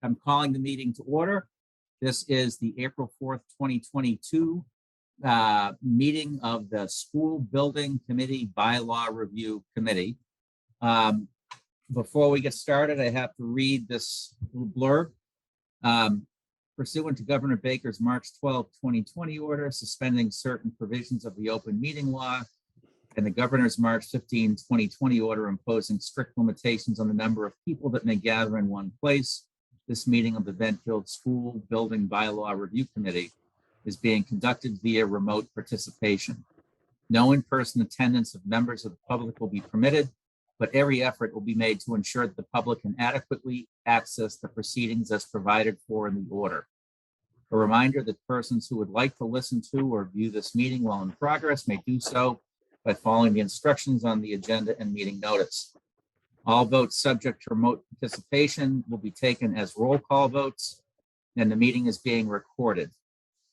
I'm calling the meeting to order. This is the April 4th, 2022 meeting of the School Building Committee Bylaw Review Committee. Before we get started, I have to read this little blurb. Pursuant to Governor Baker's March 12, 2020 order suspending certain provisions of the open meeting law and the governor's March 15, 2020 order imposing strict limitations on the number of people that may gather in one place, this meeting of the Medfield School Building Bylaw Review Committee is being conducted via remote participation. No in-person attendance of members of the public will be permitted, but every effort will be made to ensure that the public can adequately access the proceedings as provided for in the order. A reminder that persons who would like to listen to or view this meeting while in progress may do so by following the instructions on the agenda and meeting notice. All votes subject to remote participation will be taken as roll call votes, and the meeting is being recorded.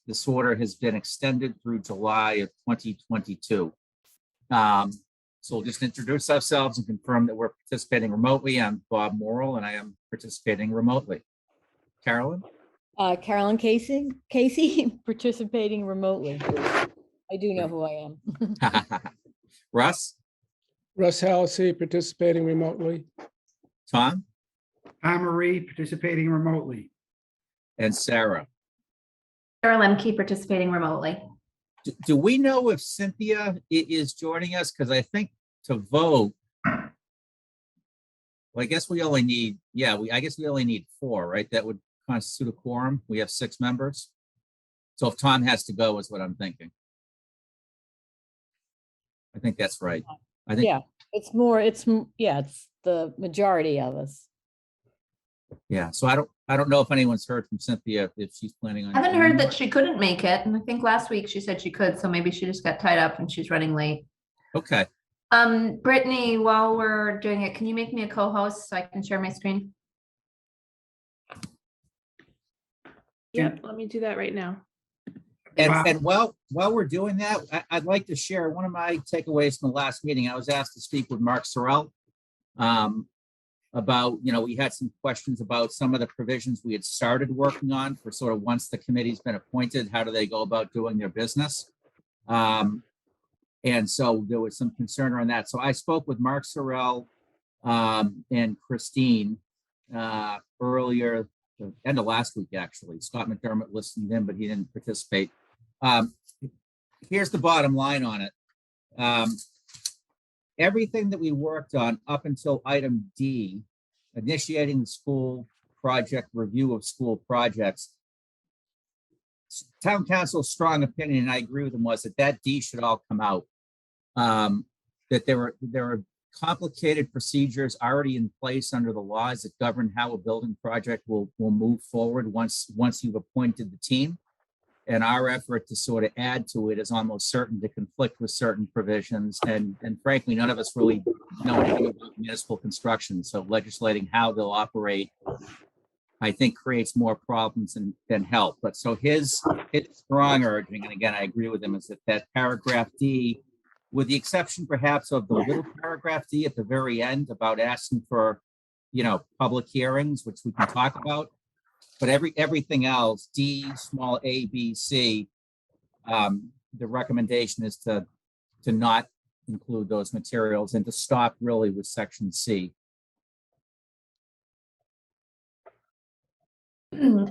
This order has been extended through July of 2022. So we'll just introduce ourselves and confirm that we're participating remotely. I'm Bob Morrill, and I am participating remotely. Carolyn? Carolyn Casey, participating remotely. I do know who I am. Russ? Russ Halsey, participating remotely. Tom? Marie, participating remotely. And Sarah? Sarah Lemke, participating remotely. Do we know if Cynthia is joining us? Because I think to vote, well, I guess we only need, I guess we only need 4, right? That would constitute a quorum. We have 6 members. So if Tom has to go is what I'm thinking. I think that's right. I think, Yeah, it's the majority of us. yeah. So I don't know if anyone's heard from Cynthia if she's planning on. I haven't heard that she couldn't make it, and I think last week she said she could, so maybe she just got tied up and she's running late. Okay. Brittany, while we're doing it, can you make me a co-host so I can share my screen? Yep, let me do that right now. And while we're doing that, I'd like to share one of my takeaways from the last meeting. I was asked to speak with Mark Sorrell about, we had some questions about some of the provisions we had started working on for sort of once the committee's been appointed, how do they go about doing their business? And so there was some concern around that. So I spoke with Mark Sorrell and Christine earlier, the end of last week, actually. Scott McDermott listened in, but he didn't participate. Here's the bottom line on it. Everything that we worked on up until item D, initiating the school project review of school projects, town council's strong opinion, and I agree with him, was that D should all come out. That there are complicated procedures already in place under the laws that govern how a building project will move forward once you've appointed the team. And our effort to sort of add to it is almost certain to conflict with certain provisions. And frankly, none of us really know anything about municipal construction. So legislating how they'll operate, I think, creates more problems than help. But so his strong urging, and again, I agree with him, is that paragraph D, with the exception perhaps of the little paragraph D at the very end about asking for, public hearings, which we can talk about. But everything else, D, small a, B, C, the recommendation is to not include those materials and to stop really with section C.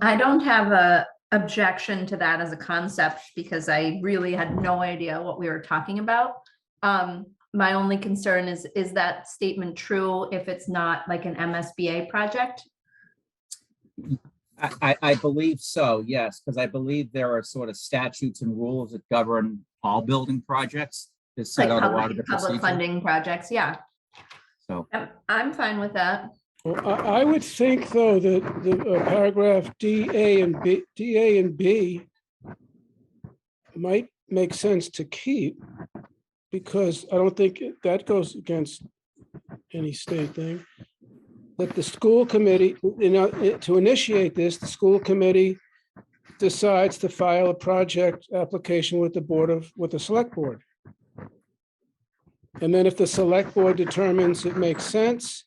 I don't have a objection to that as a concept because I really had no idea what we were talking about. My only concern is that statement true if it's not like an MSBA project? I believe so, yes, because I believe there are sort of statutes and rules that govern all building projects that set out a lot of the public funding projects, yeah. So I'm fine with that. Well, I would think, though, that the paragraph D, A, and B might make sense to keep, because I don't think that goes against any state thing. That the school committee, to initiate this, the school committee decides to file a project application with the select board. And then if the select board determines it makes sense,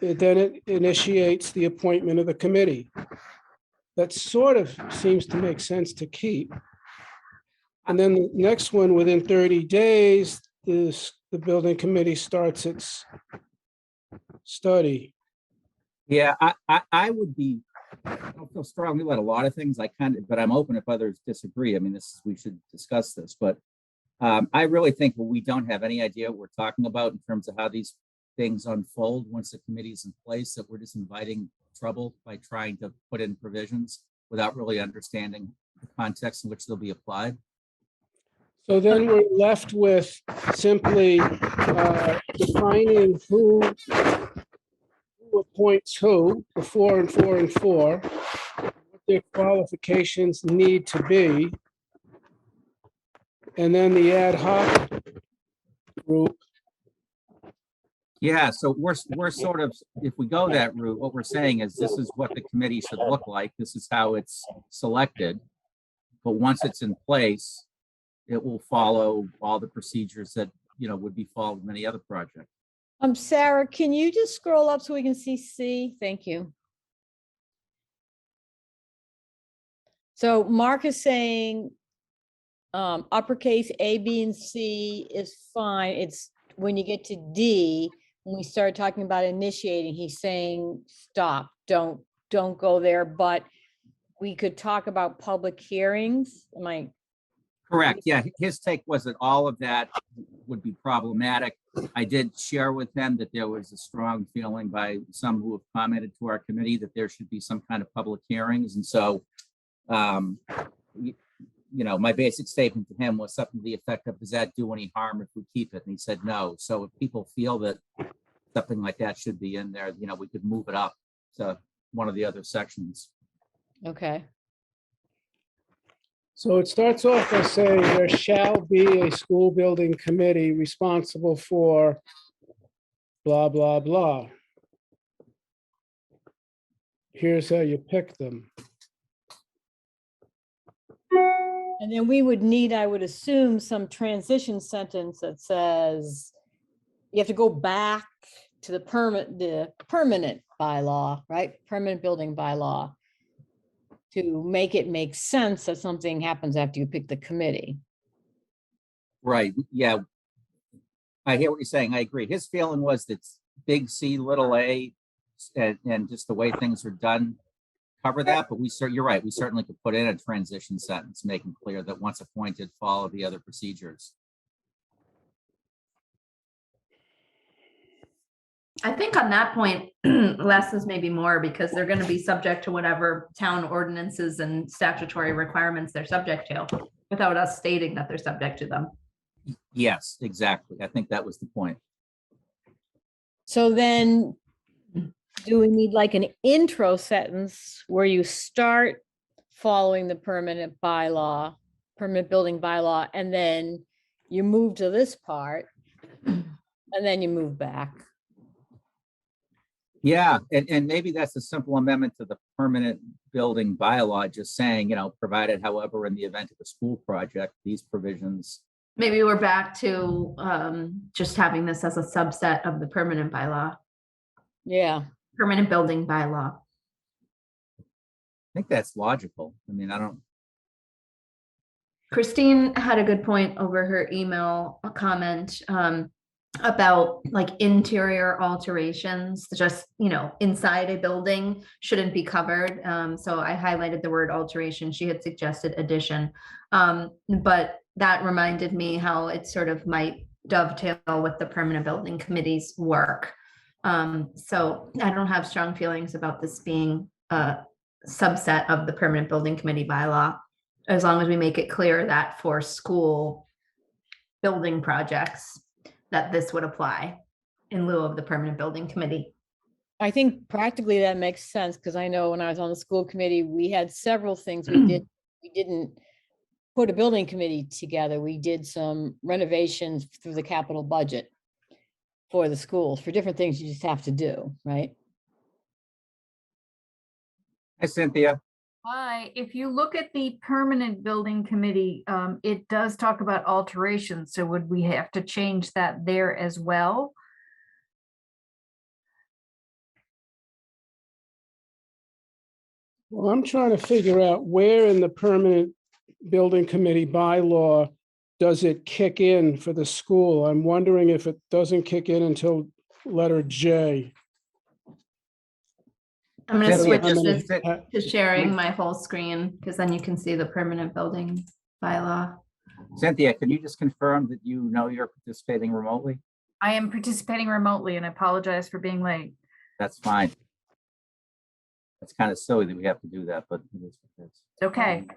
then it initiates the appointment of the committee. That sort of seems to make sense to keep. And then the next one, within 30 days, the building committee starts its study. Yeah, I would be, I don't feel strongly about a lot of things. But I'm open if others disagree. I mean, we should discuss this, but I really think we don't have any idea what we're talking about in terms of how these things unfold once the committee's in place, that we're just inviting trouble by trying to put in provisions without really understanding the context in which they'll be applied. So then we're left with simply defining who appoints who, the 4 and 4 and 4, what their qualifications need to be. And then the ad hoc group. Yeah, so we're sort of, if we go that route, what we're saying is this is what the committee should look like. This is how it's selected. But once it's in place, it will follow all the procedures that, would be followed in any other project. Sarah, can you just scroll up so we can see C? Thank you. So Mark is saying uppercase A, B, and C is fine. It's when you get to D, when we start talking about initiating, he's saying, stop, don't go there, but we could talk about public hearings. Am I? Correct. Yeah, his take was that all of that would be problematic. I did share with them that there was a strong feeling by some who have commented to our committee that there should be some kind of public hearings. And so, my basic statement to him was something to the effect of, does that do any harm if we keep it? And he said, no. So if people feel that something like that should be in there, we could move it up to one of the other sections. Okay. So it starts off by saying there shall be a school building committee responsible for blah, blah, blah. Here's how you pick them. And then we would need, I would assume, some transition sentence that says you have to go back to the permanent bylaw, right? Permanent building bylaw, to make it make sense that something happens after you pick the committee. Right. Yeah. I hear what you're saying. I agree. His feeling was that big C, little a, and just the way things are done cover that. But you're right. We certainly could put in a transition sentence, making clear that once appointed, follow the other procedures. I think on that point, less is maybe more, because they're going to be subject to whatever town ordinances and statutory requirements they're subject to, without us stating that they're subject to them. Yes, exactly. I think that was the point. So then, do we need like an intro sentence where you start following the permanent building bylaw, and then you move to this part, and then you move back? Yeah, and maybe that's a simple amendment to the permanent building bylaw, just saying, provided, however, in the event of a school project, these provisions. Maybe we're back to just having this as a subset of the permanent bylaw, Yeah. permanent building bylaw. I think that's logical. I mean, I don't. Christine had a good point over her email comment about like interior alterations, just, inside a building shouldn't be covered. So I highlighted the word alteration. She had suggested addition. But that reminded me how it sort of might dovetail with the permanent building committee's work. So I don't have strong feelings about this being a subset of the permanent building committee bylaw, as long as we make it clear that for school building projects, that this would apply in lieu of the permanent building committee. I think practically that makes sense, because I know when I was on the school committee, we had several things we did. We didn't put a building committee together. We did some renovations through the capital budget for the schools, for different things you just have to do, right? Hi, Cynthia. Hi, if you look at the permanent building committee, it does talk about alterations. So would we have to change that there as well? Well, I'm trying to figure out where in the permanent building committee bylaw does it kick in for the school? I'm wondering if it doesn't kick in until letter J. I'm gonna Cynthia, switch just- this to sharing my whole screen, because then you can see the permanent building bylaw. Cynthia, can you just confirm that you know you're participating remotely? I am participating remotely and I apologize for being late. That's fine. It's kind of silly that we have to do that, but it is what it is. It's okay.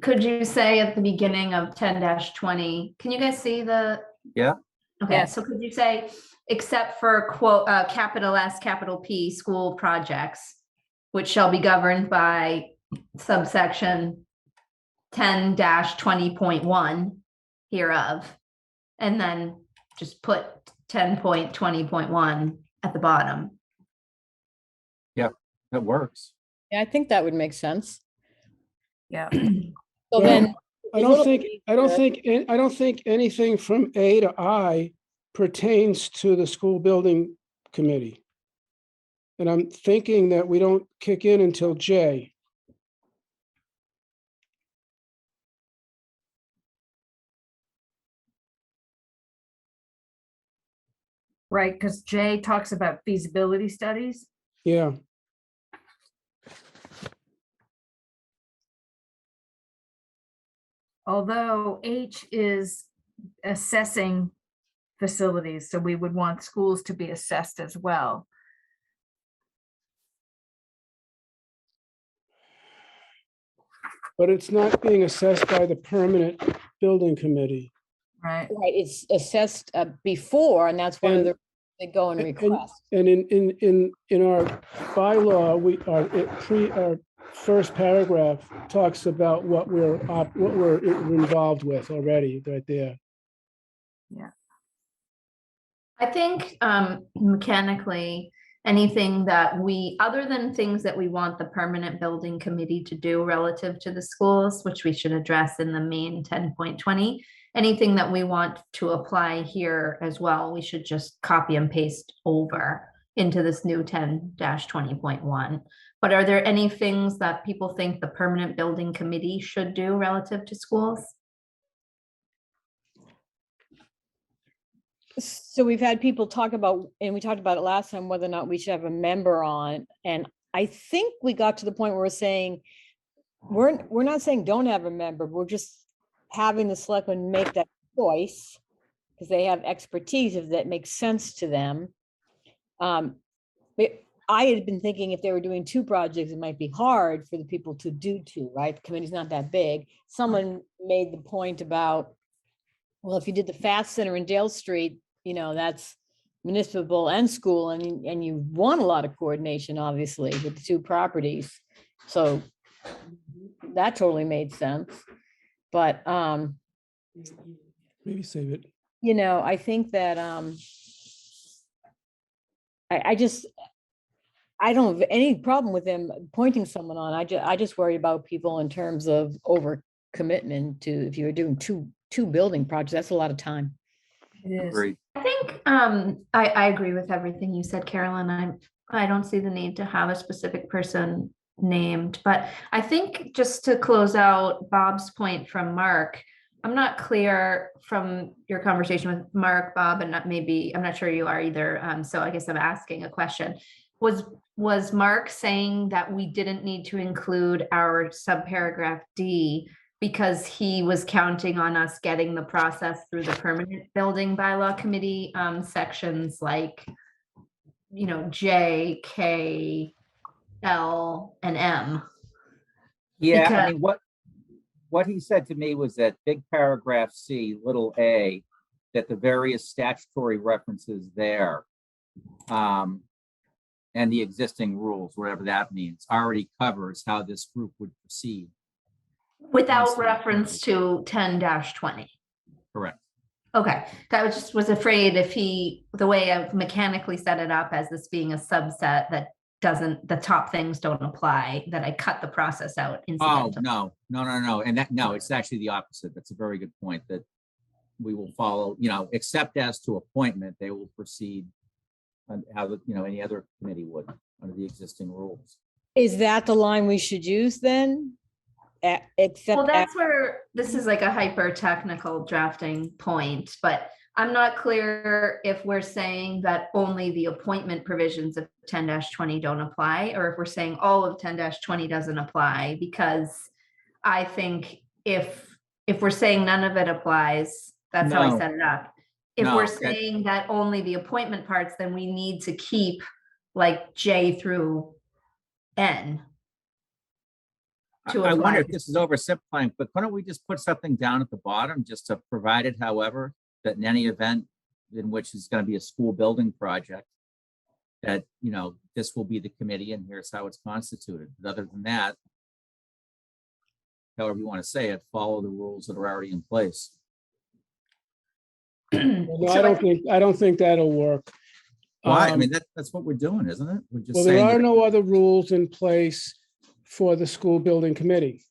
Could you say at the beginning of 10-20, can you guys see the? Yeah. Okay, Yes. so could you say, except for quote, capital S, capital P, school projects, which shall be governed by subsection 10-20.1 hereof, and then just put 10.20.1 at the bottom. That works. Yeah, I think that would make sense. Yeah. So Well, then. I a don't little think, bit I don't easier- think, I don't think anything from A to I pertains to the school building committee. And I'm thinking that we don't kick in until J. Right, because Jay talks about feasibility studies. Yeah, Although H is assessing facilities, so we would want schools to be assessed as well. but it's not being assessed by the permanent building committee. Right. Right, it's assessed before, and that's one of And- the, they go and request. And in our bylaw, our first paragraph talks about what we're involved with already, right there. I think mechanically, anything that we, other than things that we want the permanent building committee to do relative to the schools, which we should address in the main 10.20, anything that we want to apply here as well, we should just copy and paste over into this new 10-20.1. But are there any things that people think the permanent building committee should do relative to schools? So we've had people talk about, and we talked about it last time, whether or not we should have a member on. And I think we got to the point where we're saying, we're not saying don't have a member, we're just having the selectmen make that choice because they have expertise if that makes sense to them. But I had been thinking if they were doing two projects, it might be hard for the people to do two, right? The committee's not that big. Someone made the point about, well, if you did the Fast Center in Dale Street, that's municipal and school, and you want a lot of coordination, obviously, with the two properties. So that totally made sense. But, Maybe save it. I think that, I don't have any problem with them appointing someone on. I just worry about people in terms of overcommitment to, if you're doing two building projects, that's a lot of time. It is. Agreed. I think I agree with everything you said, Carolyn. I don't see the need to have a specific person named, but I think just to close out Bob's point from Mark, I'm not clear from your conversation with Mark, Bob, and I'm not sure you are either. So I guess I'm asking a question. Was Mark saying that we didn't need to include our subparagraph D because he was counting on us getting the process through the permanent building bylaw committee sections like, J, K, L, and M? Yeah, Because- I mean, what he said to me was that big paragraph C, little a, that the various statutory references there and the existing rules, whatever that means, already covers how this group would proceed. Without Once we- reference to 10-20. Correct. Okay, I was afraid the way I've mechanically set it up as this being a subset that the top things don't apply, that I cut the process out. Oh, incidental. no. And it's actually the opposite. That's a very good point, that we will follow, except as to appointment, they will proceed how, any other committee would under the existing rules. Is that the line we should use then? Except. Well, that's where this is like a hyper technical drafting point, but I'm not clear if we're saying that only the appointment provisions of 10-20 don't apply, or if we're saying all of 10-20 doesn't apply, because I think if we're saying none of it applies, that's how I No. set it up. If No, we're that- saying that only the appointment parts, then we need to keep like J through N. to I wonder apply. if this is oversimplifying, but couldn't we just put something down at the bottom, just to provide it, however, that in any event in which is going to be a school building project, that, you know, this will be the committee and here's how it's constituted. But other than that, however you want to say it, follow the rules that are already in place. No, So I don't think that'll work. Why? I mean, that's what we're doing, isn't it? We're just Well, there saying are that- no other rules in place for the school building committee.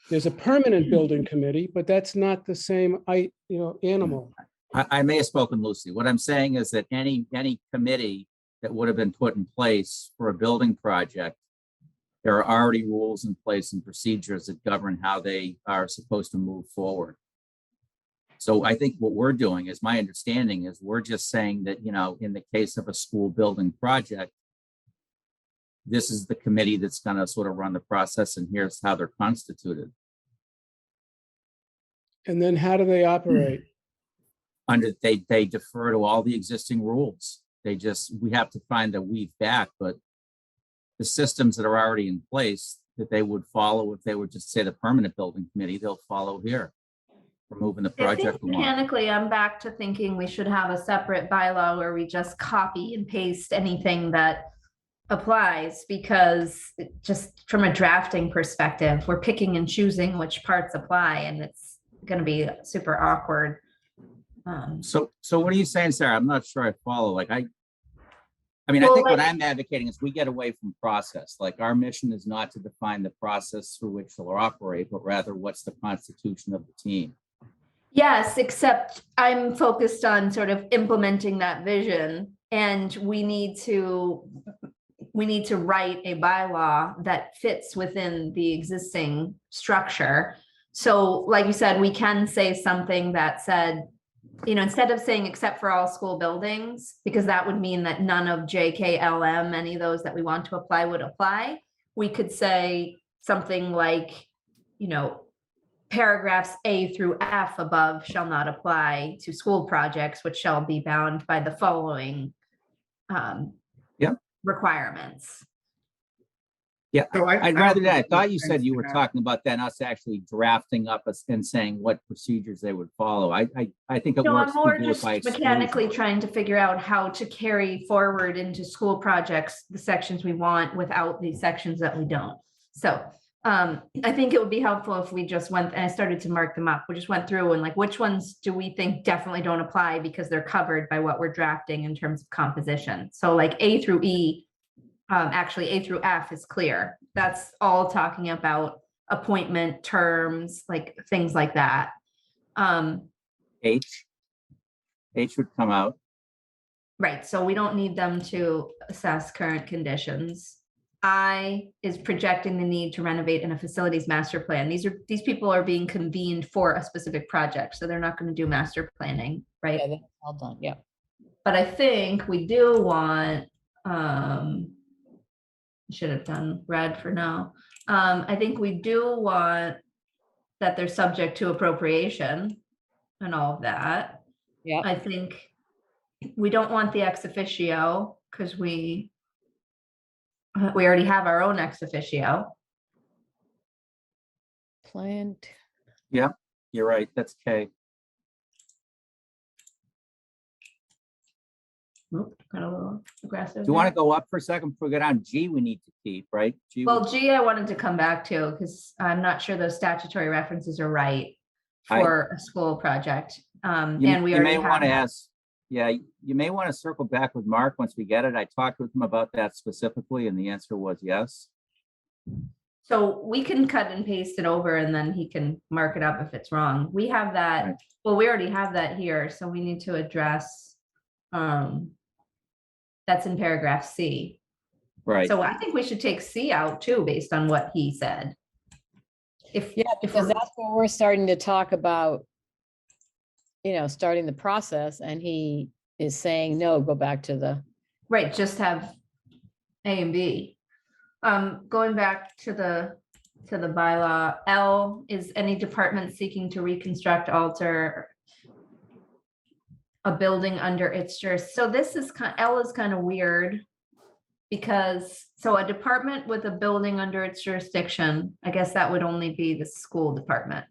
There's a permanent building committee, but that's not the same, animal. I may have spoken loosely. What I'm saying is that any committee that would have been put in place for a building project, there are already rules in place and procedures that govern how they are supposed to move forward. So I think what we're doing, is my understanding is we're just saying that, you know, in the case of a school building project, this is the committee that's going to sort of run the process and here's how they're constituted. And then how do they operate? They defer to all the existing rules. We have to find a weave back, but the systems that are already in place that they would follow, if they were just say the permanent building committee, they'll follow here. We're moving the I think project along. mechanically, I'm back to thinking we should have a separate bylaw where we just copy and paste anything that applies, because just from a drafting perspective, we're picking and choosing which parts apply, and it's going to be super awkward. So what are you saying, Sarah? I'm not sure I follow. Like I mean, I Well, think what like- I'm advocating is we get away from process. Like our mission is not to define the process through which they'll operate, but rather what's the constitution of the team. Yes, except I'm focused on sort of implementing that vision, and we need to write a bylaw that fits within the existing structure. So like you said, we can say something that said, you know, instead of saying except for all school buildings, because that would mean that none of JKLM, any of those that we want to apply would apply. We could say something like, you know, paragraphs A through F above shall not apply to school projects, which shall be bound by the following requirements. Yeah, So I'd rather that. I think it thought makes you sense said you to were have- talking about that, us actually drafting up and saying what procedures they would follow. I think it No, works I'm more to do it just by exclusion. mechanically trying to figure out how to carry forward into school projects, the sections we want without the sections that we don't. So I think it would be helpful if we just went, and I started to mark them up. We just went through and like, which ones do we think definitely don't apply because they're covered by what we're drafting in terms of composition. So like A through E, actually A through F is clear. That's all talking about appointment terms, like things like that. H would come out. Right, so we don't need them to assess current conditions. I is projecting the need to renovate in a facilities master plan. These people are being convened for a specific project, so they're not going to do master planning, right? Yeah, that's all done, yeah. But I think we do want, should have done red for now. I think we do want that they're subject to appropriation and all of that. Yeah. I think we don't want the ex officio because we already have our own ex officio. Plant. You're right. That's K. Oop, got a little aggressive. Do you want to there. go up for a second before we go down? G we need to keep, right? G. Well, G, I wanted to come back to because I'm not sure those statutory references are right for a school project. And we you already may want to have. ask, yeah, you may want to circle back with Mark once we get it. I talked with him about that specifically, and the answer was yes. So we can cut and paste it over and then he can mark it up if it's wrong. We have that, Right. well, we already have that here, so we need to address, that's in paragraph C. Right. So I think we should take C out too, based on what he said. If, Yeah, if because we're- that's what we're starting to talk about, starting the process, and he is saying, no, go back to the, right, just have A and B. Going back to the bylaw, L is any department seeking to reconstruct, alter a building under its jurisdiction. So this is L is kind of weird. Because, so a department with a building under its jurisdiction, I guess that would only be the school department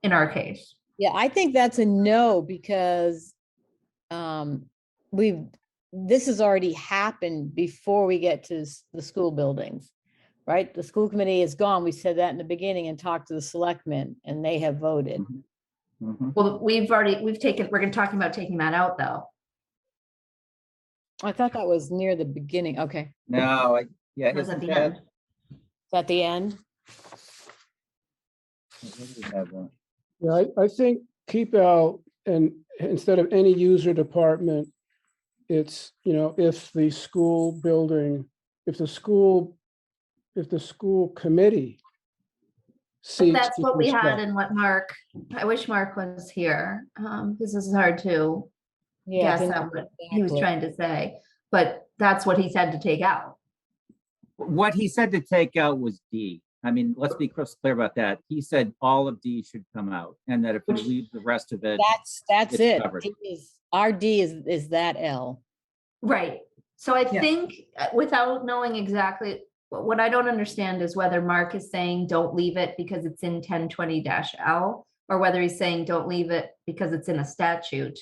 in our case. yeah, I think that's a no, because this has already happened before we get to the school buildings, right? The school committee is gone. We said that in the beginning and talked to the selectmen, and they have voted. Mhm. Well, we're gonna talk about taking that out though. I thought that was near the beginning. Okay, No, yeah, It was at isn't the that? end. is that the end? What do we have, Yeah, I think keep out, and instead of any user department, it's, if the school building, if the school committee But seeks that's to what we had construct. and what Mark, I wish Mark was here. This is hard to Yeah. guess then- at what he was exactly. trying to say, but that's what he said to take out. What he said to take out was D. I mean, let's be crystal clear about that. He said all of D should come out, and that if you Which- leave the rest of it, That's It's it. covered. Our D is that L. Right. So I Yeah. think without knowing exactly, what I don't understand is whether Mark is saying don't leave it because it's in 1020-L, or whether he's saying don't leave it because it's in a statute.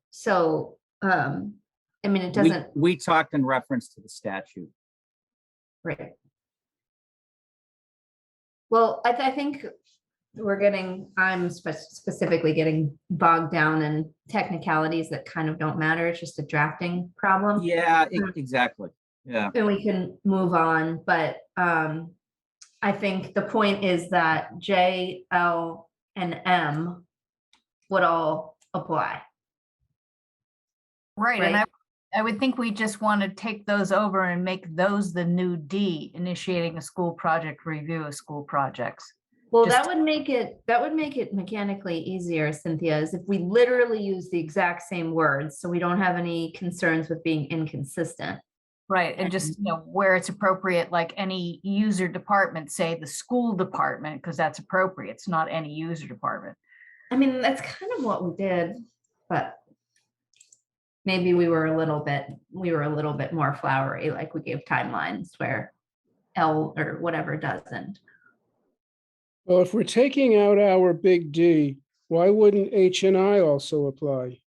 So, I mean, it doesn't, we talked in reference to the statute. right. Well, I think I'm specifically getting bogged down in technicalities that kind of don't matter. It's just a drafting problem. Yeah, exactly. Yeah, And we can move on, but I think the point is that J, L, and M would all apply. Right, and Right. I would think we just want to take those over and make those the new D, initiating a school project, review of school projects. Well, Just- that would make it mechanically easier, Cynthia, is if we literally use the exact same words, so we don't have any concerns with being inconsistent. Right, and just, where it's appropriate, like any user department, say the school department, because that's appropriate. It's not any user department. I mean, that's kind of what we did, but maybe we were a little bit more flowery, like we gave timelines where L or whatever doesn't. Well, if we're taking out our big D, why wouldn't H and I also apply?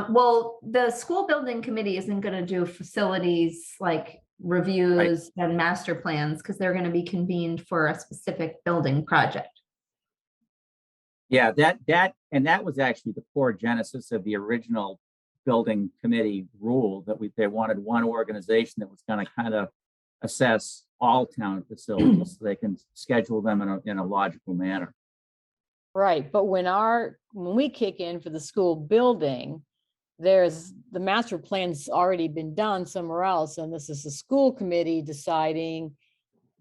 Well, the school building committee isn't gonna do facilities like reviews and master plans, because they're gonna be convened for a specific building project. yeah, and that was actually the core genesis of the original building committee rule, that they wanted one organization that was going to kind of assess all town facilities so they can schedule them in a logical manner. Right, but when we kick in for the school building, the master plan's already been done somewhere else, and this is the school committee deciding,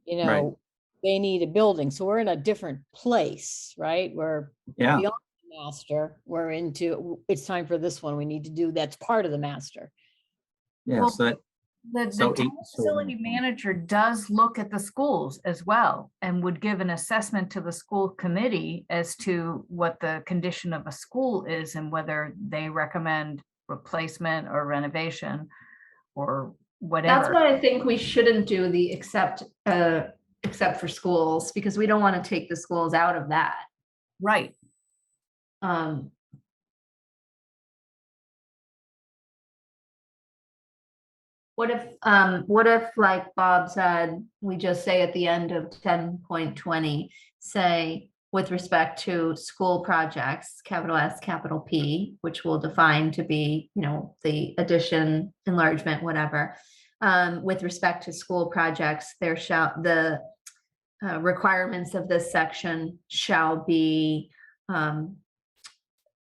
they need a building, so we're in a different place, right? We're Yeah, beyond the master, we're into, it's time for this one, we need to do, that's part of the master. yeah. Well, So that, The So town eight- so- facility manager does look at the schools as well and would give an assessment to the school committee as to what the condition of a school is and whether they recommend replacement or renovation or whatever. That's why I think we shouldn't do the except for schools, because we don't want to take the schools out of that. Right. What if, like Bob said, we just say at the end of 10.20, say, with respect to school projects, capital S, capital P, which we'll define to be, the addition, enlargement, whatever. With respect to school projects, the requirements of this section shall be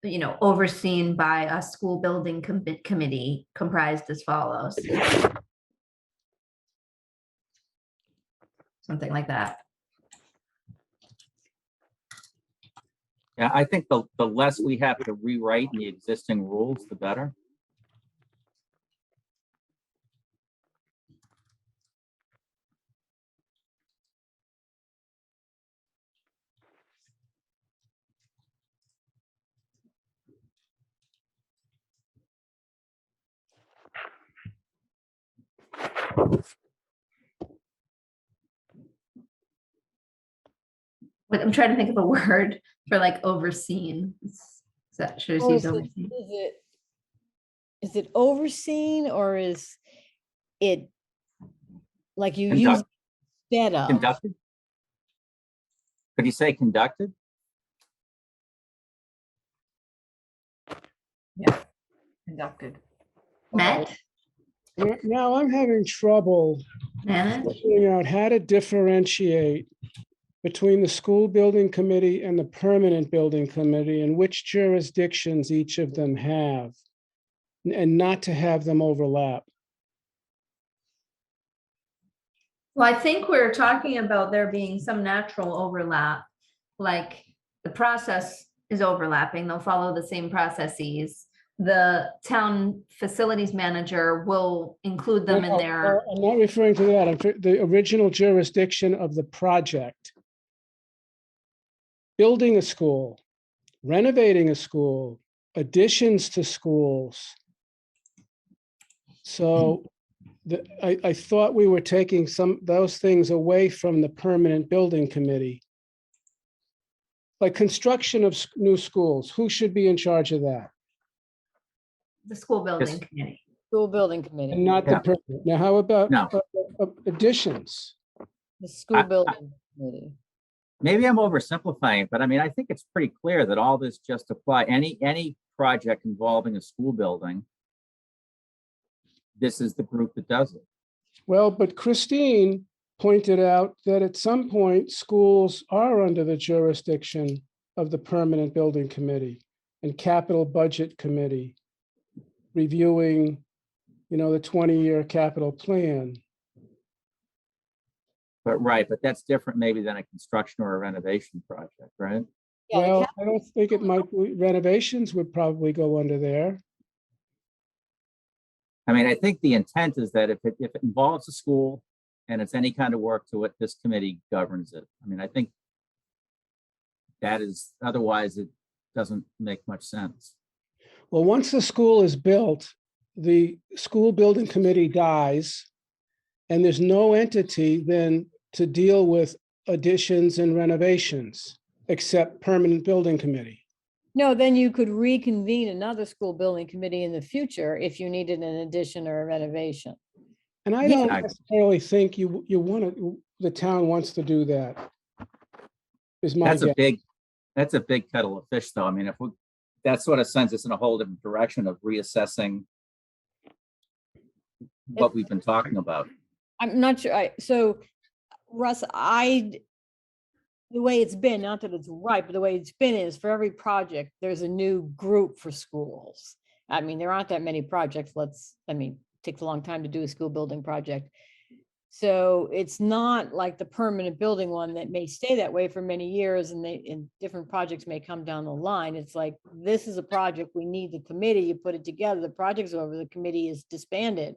overseen by a school building committee comprised as follows. Something like that. Yeah, I think the less we have to rewrite in the existing rules, the better. But I'm trying to think of a word for like overseen. Should I Or use is it, overseen? is it overseen or is it like you use Conduct- instead of? Conducted? Could you say conducted? Conducted. Met, Now I'm having trouble manage. figuring out how to differentiate between the school building committee and the permanent building committee and which jurisdictions each of them have, and not to have them overlap. Well, I think we're talking about there being some natural overlap, like the process is overlapping. They'll follow the same processes. The town facilities manager will include them in their, I'm not referring to that. The original jurisdiction of the project. Building a school, renovating a school, additions to schools. So I thought we were taking those things away from the permanent building committee. Like construction of new schools, who should be in charge of that? the school building Yes. committee. School building And committee, not the Yeah. permanent. Now, how about No. additions? the school building committee. Maybe I'm oversimplifying it, but I mean, I think it's pretty clear that all this just apply, any project involving a school building, this is the group that does it. Well, but Christine pointed out that at some point, schools are under the jurisdiction of the permanent building committee and capital budget committee, reviewing, the 20-year capital plan. But but that's different maybe than a construction or a renovation project, right? Yeah, the Well, I don't think it might be, renovations would probably go under there. I mean, I think the intent is that if it involves a school and it's any kind of work to it, this committee governs it. I mean, I think that is, otherwise it doesn't make much sense. Well, once the school is built, the school building committee dies, and there's no entity then to deal with additions and renovations, except permanent building committee. No, then you could reconvene another school building committee in the future if you needed an addition or a renovation. And I Yeah. don't necessarily think the town wants to do that. Is my That's a guess. that's a big kettle of fish, though. I mean, that sort of sends us in a whole different direction of reassessing what we've been talking about. I'm not sure, so Russ, the way it's been, not that it's right, but the way it's been is for every project, there's a new group for schools. I mean, there aren't that many projects, it takes a long time to do a school building project. So it's not like the permanent building one that may stay that way for many years and different projects may come down the line. It's like, this is a project, we need the committee, you put it together, the project's over, the committee is disbanded.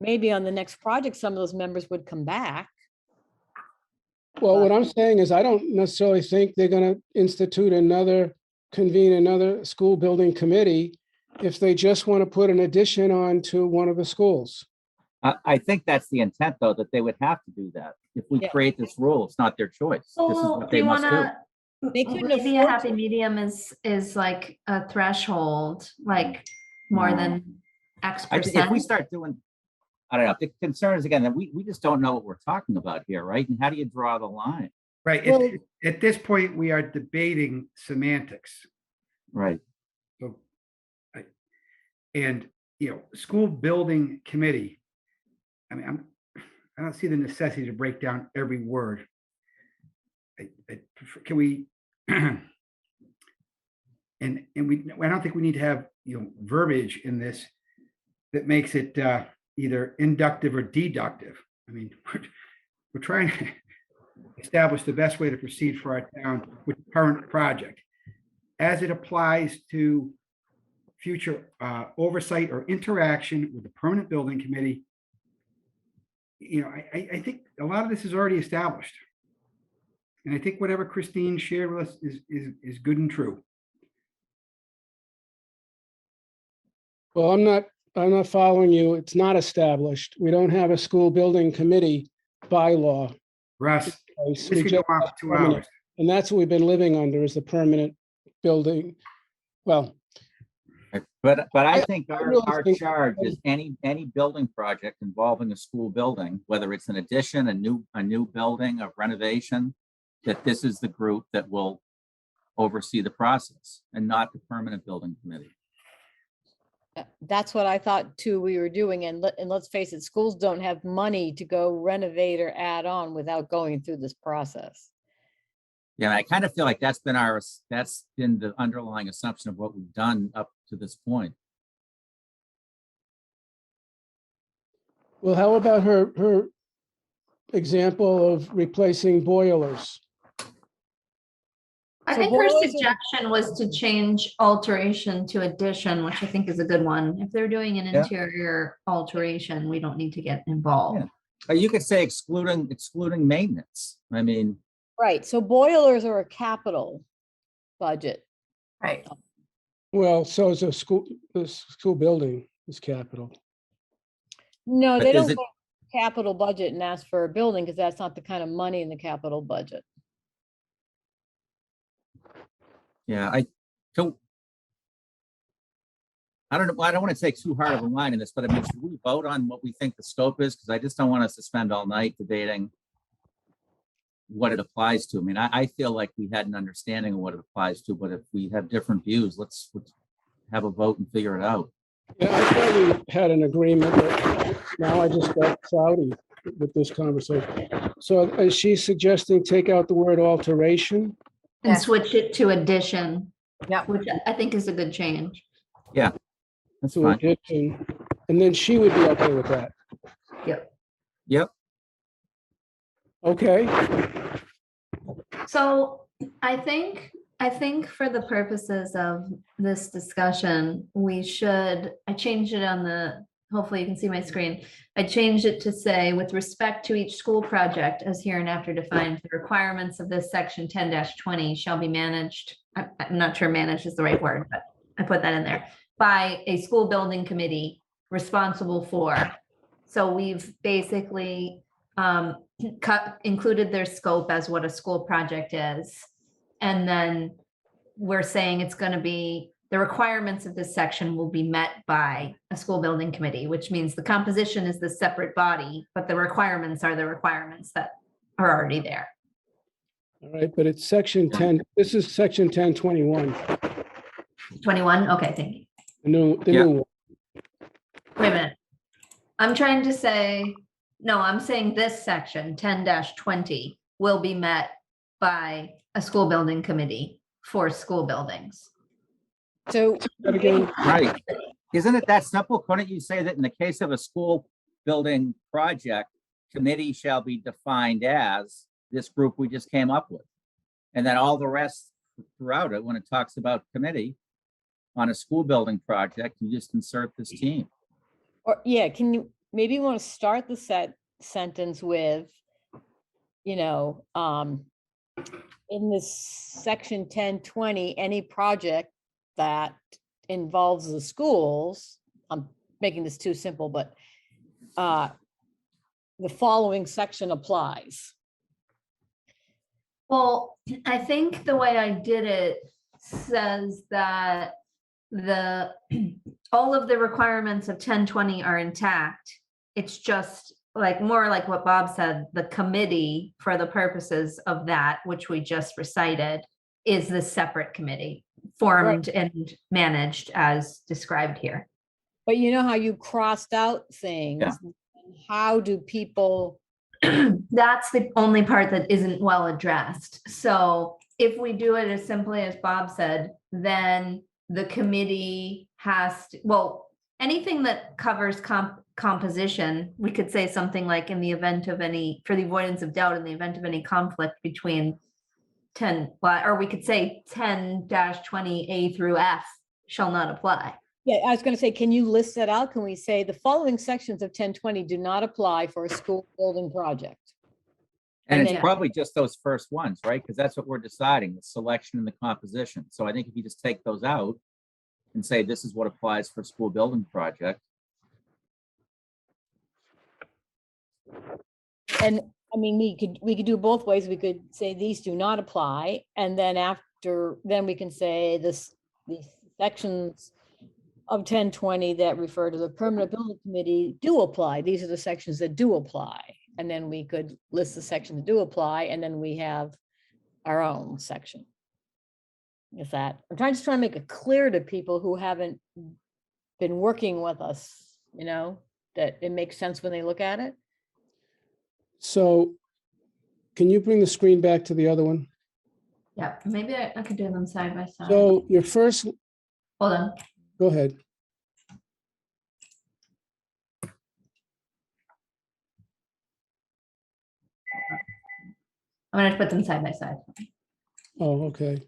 Maybe on the next project, some of those members would come back. Well, what I'm saying is I don't necessarily think they're going to convene another school building committee if they just want to put an addition on to one of the schools. I think that's the intent, though, that they would have to do that. If we Yeah. create this rule, it's not their choice. This is Well, what do they you must do. wanna, They couldn't maybe a afford happy to. medium is like a threshold, like more No. than X If we percent. start doing, I don't know, the concern is again, that we just don't know what we're talking about here, right? And how do you draw the line? Right. Well- At this point, we are debating semantics. Right. So, and, school building committee. I mean, I don't see the necessity to break down every word. Can we? I don't think we need to have, verbiage in this that makes it either inductive or deductive. I mean, we're trying to establish the best way to proceed for our town with the current project as it applies to future oversight or interaction with the permanent building committee. I think a lot of this is already established. And I think whatever Christine shared with us is good and true. Well, I'm not following you. It's not established. We don't have a school building committee bylaw. Russ, Place. this We could go just on have for 2 permanent. hours. And that's what we've been living under, is the permanent building. Well, But I think I our really think- charge is any building project involving a school building, whether it's an addition, a new building, a renovation, that this is the group that will oversee the process and not the permanent building committee. That's what I thought too we were doing. And let's face it, schools don't have money to go renovate or add on without going through this process. Yeah, I kind of feel like that's been the underlying assumption of what we've done up to this point. well, how about her example of replacing boilers? I So think her boilers are- suggestion was to change alteration to addition, which I think is a good one. If they're doing an Yeah. interior alteration, we don't need to get involved. Yeah. Or you could say excluding maintenance. I mean, Right, so boilers are a capital budget. Right. Well, so is the school building is capital. No, But they is don't it- go to capital budget and ask for a building because that's not the kind of money in the capital budget. yeah, I don't know. I don't want to take too hard of a line in this, but I mean, should we vote on what we think the scope is? Because I just don't want us to spend all night debating what it applies to. I mean, I feel like we had an understanding of what it applies to, but if we have different views, let's have a vote and figure it out. Yeah, I thought we had an agreement, but now I just got cloudy with this conversation. So is she suggesting take out the word alteration? And Yes. switch it to addition, Yep. which I think is a good change. That's To fine. addition, and then she would be okay with that. Yep. Okay, So I think for the purposes of this discussion, I changed it on hopefully you can see my screen. I changed it to say, with respect to each school project as hereinafter defined, the requirements of this section 10-20 shall be managed. I'm not sure managed is the right word, but I put that in there, by a school building committee responsible for. So we've basically included their scope as what a school project is. And then we're saying it's going to be, the requirements of this section will be met by a school building committee, which means the composition is the separate body, but the requirements are the requirements that are already there. all right, but it's section 10, this is section 1021, 21, okay, thank you. the new one. Wait a minute. I'm trying to say, no, I'm saying this section 10-20 will be met by a school building committee for school buildings. So That again, Right. Isn't it that simple? Couldn't you say that in the case of a school building project, committee shall be defined as this group we just came up with? And then all the rest throughout it, when it talks about committee on a school building project, you just insert this team. or yeah, can you maybe want to start the sentence with, in this section 10-20, any project that involves the schools, I'm making this too simple, but the following section applies. Well, I think the way I did it says that all of the requirements of 10-20 are intact. It's just more like what Bob said, the committee for the purposes of that, which we just recited, is the separate committee formed and managed as described here. But you know how you crossed out things? Yeah. How do people, That's the only part that isn't well addressed. So if we do it as simply as Bob said, then the committee has to, well, anything that covers composition, we could say something like in the event of any, for the avoidance of doubt, in the event of any conflict between 10, or we could say 10-20A through F shall not apply. Yeah, I was gonna say, can you list that out? Can we say the following sections of 1020 do not apply for a school building project? And And it's then- probably just those first ones, right? Because that's what we're deciding, the selection and the composition. So I think if you just take those out and say, this is what applies for school building project. And I mean, we could do it both ways. We could say these do not apply, and then then we can say these sections of 1020 that refer to the permanent building committee do apply. These are the sections that do apply. And then we could list the sections that do apply, and then we have our own section. Is that, I'm just trying to make it clear to people who haven't been working with us, you know, that it makes sense when they look at it. So can you bring the screen back to the other one? Yeah, maybe I could do them side by side. So your first, Hold on. go ahead. I'm gonna put them side by side. Oh, okay.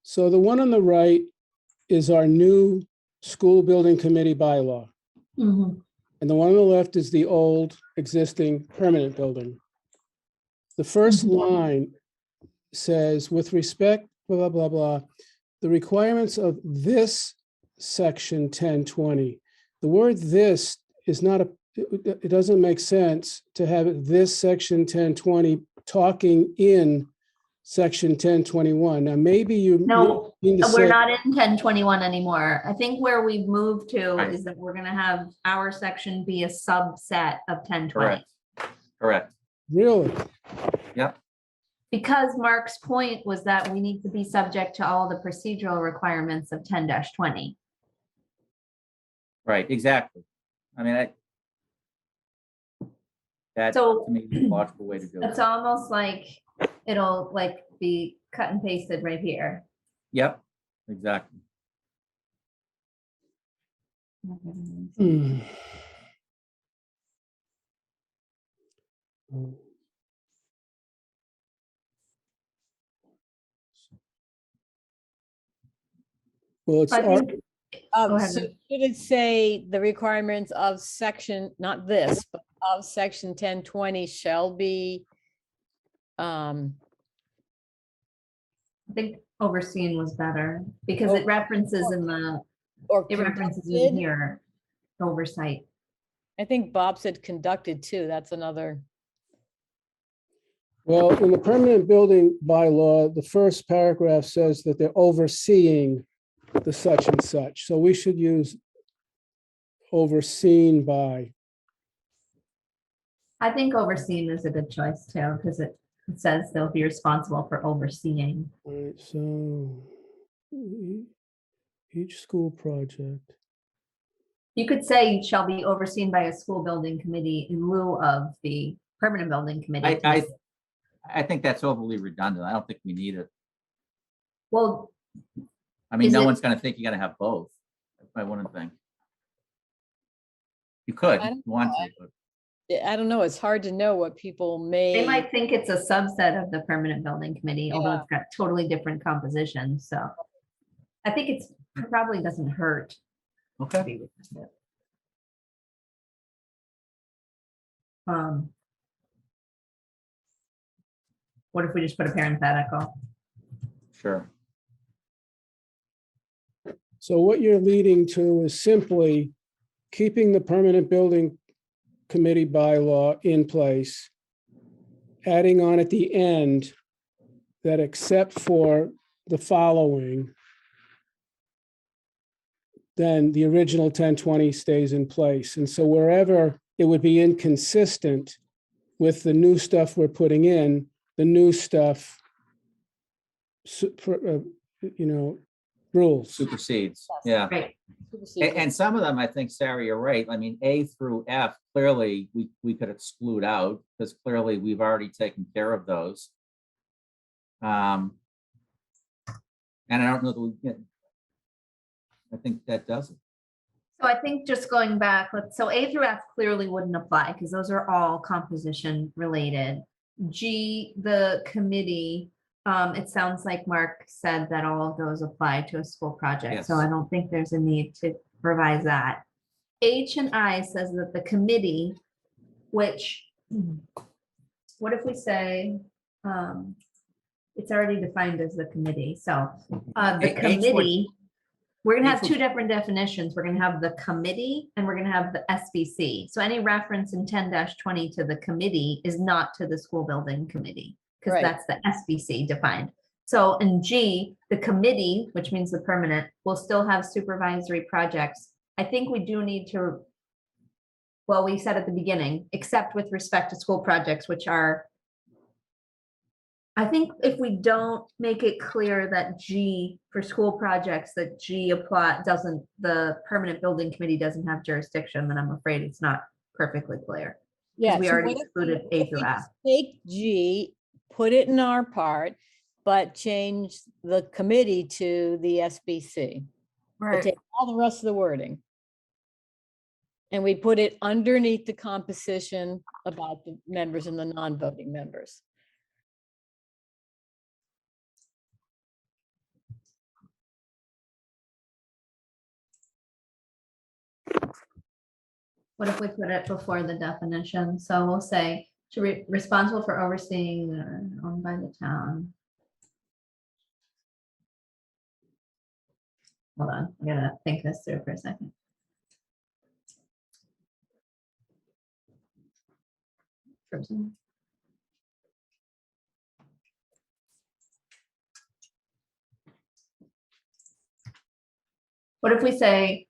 So the one on the right is our new school building committee bylaw. Mhm. And the one on the left is the old existing permanent building. The first line says, with respect, blah, blah, blah, the requirements of this section 1020. The word this is not it doesn't make sense to have this section 1020 talking in section 1021. Now, maybe you No, mean to we're say, not in 1021 anymore. I think where we've moved to Right. is that we're gonna have our section be a subset of 1020. Correct. Correct. really? Yep. Because Mark's point was that we need to be subject to all the procedural requirements of 10-20. Right, exactly. I mean, that So- to me is a logical way to do It's it. almost like it'll like be cut and pasted right here. Yep, exactly. Hmm. Well, it's I think, Go ahead, So Lynn. should it say the requirements of section, not this, but of section 1020 shall be, I think overseen was better because it references in the, or it references in conducted? here, oversight. I think Bob said conducted too. That's another. Well, in the permanent building bylaw, the first paragraph says that they're overseeing the such and such. So we should use overseen by. I think overseen is a good choice too, because it says they'll be responsible for overseeing. All right, so each school project. You could say shall be overseen by a school building committee in lieu of the permanent building committee. I think that's overly redundant. I don't think we need it. Well, I mean, Is no it- one's gonna think you gotta have both. I wouldn't think. You could, I if don't you want know. to, but I don't know. It's hard to know what people may. they might think it's a subset of the permanent building committee, although Yeah. it's got totally different composition, so. I think it probably doesn't hurt to okay. be redundant. What if we just put a parenthetical? Sure. So what you're leading to is simply keeping the permanent building committee bylaw in place, adding on at the end that except for the following, then the original 1020 stays in place. And so wherever it would be inconsistent with the new stuff we're putting in, the new stuff, rules. Supersedes. Yeah. Right, And some of them, I think, Sarah, you're right. I mean, A through F, clearly, we could exclude out, because clearly we've already taken care of those. And I don't know that we get, I think that does it. So I think just going back, so A through F clearly wouldn't apply because those are all composition related. G, the committee, it sounds like Mark said that all of those apply to a school project. So Yes. I don't think there's a need to revise that. H and I says that the committee, which, what if we say, it's already defined as the committee. So the H would- committee, we're gonna have H would- two different definitions. We're gonna have the committee and we're gonna have the SBC. So any reference in 10-20 to the committee is not to the school building committee, because Right. that's the SBC defined. So in G, the committee, which means the permanent, will still have supervisory projects. I think we do need to, well, we said at the beginning, except with respect to school projects, which are, I think if we don't make it clear that G for school projects, that G apply, doesn't, the permanent building committee doesn't have jurisdiction, then I'm afraid it's not perfectly clear. Yeah. We so already what if excluded A through F. Take G, put it in our part, but change the committee to the SBC. But Right. take all the rest of the wording. And we put it underneath the composition about the members and the non-voting members. What if we put it before the definition? So we'll say, to be responsible for overseeing, owned by the town. Hold on, I gotta think this through for a second. Person. What if we say,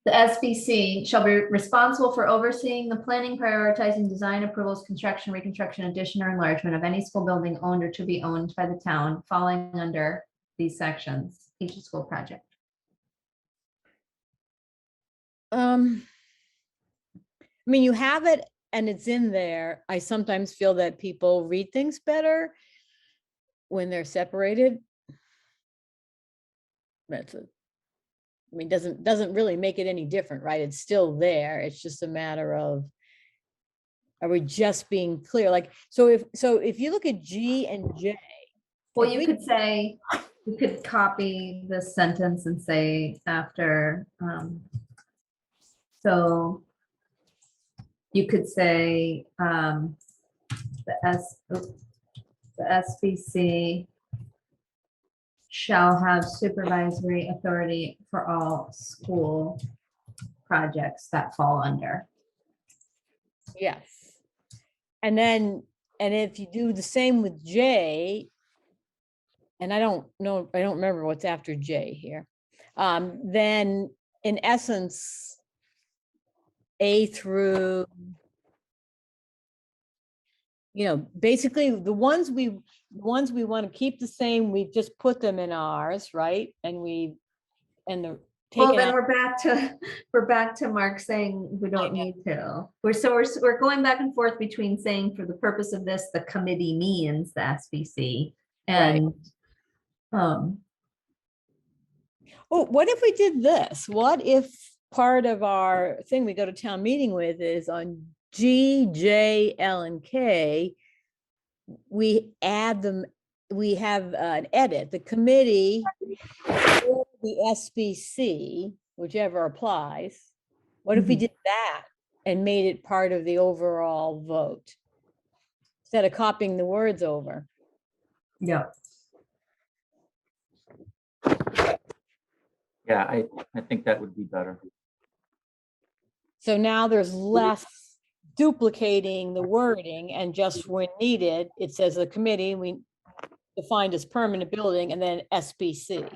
the SBC shall be responsible for overseeing the planning, prioritizing, design approvals, construction, reconstruction, addition, or enlargement of any school building owned or to be owned by the town falling under these sections, each school project. I mean, you have it and it's in there. I sometimes feel that people read things better when they're separated. That's a, I mean, doesn't really make it any different, right? It's still there. It's just a matter of, are we just being clear? Like, so if you look at G and J. Well, if you we- could say, you could copy this sentence and say after, so you could say, the SBC shall have supervisory authority for all school projects that fall under. Yes. And then, and if you do the same with J, and I don't know, I don't remember what's after J here. Then in essence, A through, basically the ones we want to keep the same, we just put them in ours, right? And the Well, taken then out, we're back to Mark saying we don't need to. We're going back and forth between saying for the purpose of this, the committee means the SBC and oh, what if we did this? What if part of our thing we go to town meeting with is on G, J, L, and K, we add them, we have an edit, the committee, or the SBC, whichever applies. What if we did that and made it part of the overall vote? Instead of copying the words over. yeah. Yeah, I think that would be better. So now there's less duplicating the wording, and just when needed, it says the committee, we defined as permanent building, and then SBC.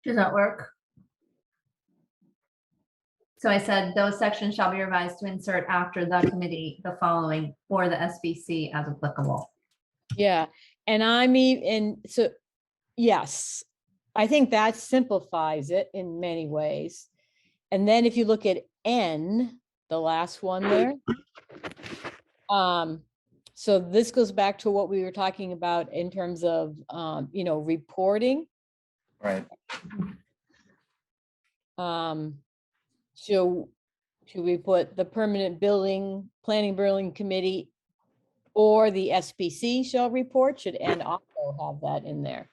Does that work? So I said those sections shall be revised to insert after the committee, the following, or the SBC as applicable. Yeah, and I mean, and so, yes, I think that simplifies it in many ways. And then if you look at N, the last one there. So this goes back to what we were talking about in terms of, reporting. Right. So should we put the permanent planning building committee or the SPC shall report? Should N also have that in there?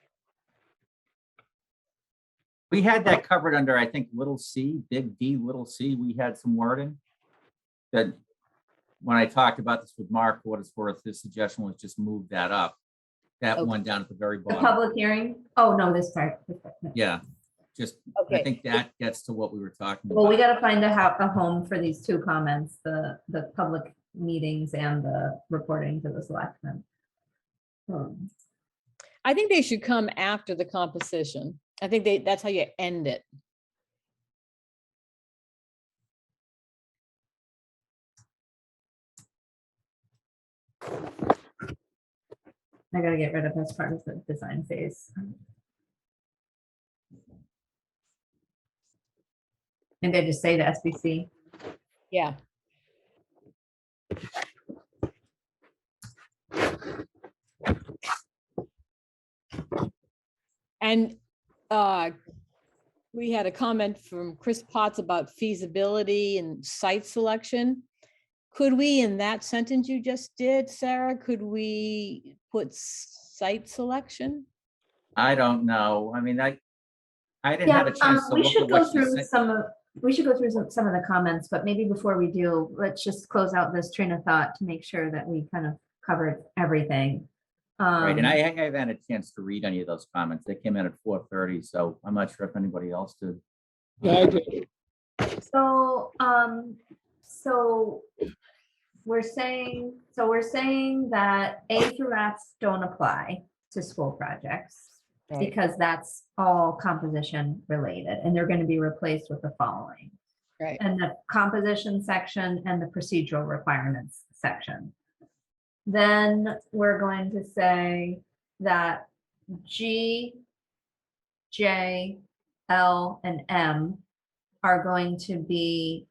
We had that covered under, I think, little c, big D, little c. We had some wording that when I talked about this with Mark, for what it's worth, his suggestion was just move that up. That Okay. one down at the very The bottom. public hearing? Oh, no, this part. No. Yeah, just, I Okay. think that gets to what we were talking Well, we about. gotta find a home for these two comments, the public meetings and the reporting to the selectmen. I think they should come after the composition. I think that's how you end it. I gotta get rid of this part of the design phase. Maybe I just say the SBC. Yeah. And we had a comment from Chris Potts about feasibility and site selection. Could we, in that sentence you just did, Sarah, could we put site selection? I don't know. I mean, I didn't have a chance to We look should at go what she through said. some of the comments, but maybe before we do, let's just close out this train of thought to make sure that we kind of covered everything. Right, and I haven't had a chance to read any of those comments. They came in at 4:30, so I'm not sure if anybody else did. Yeah, I did. So we're saying that A through F don't apply to school projects Right. because that's all composition related and they're going to be replaced with the following. Right. And the composition section and the procedural requirements section. Then we're going to say that G, J, L, and M are going to be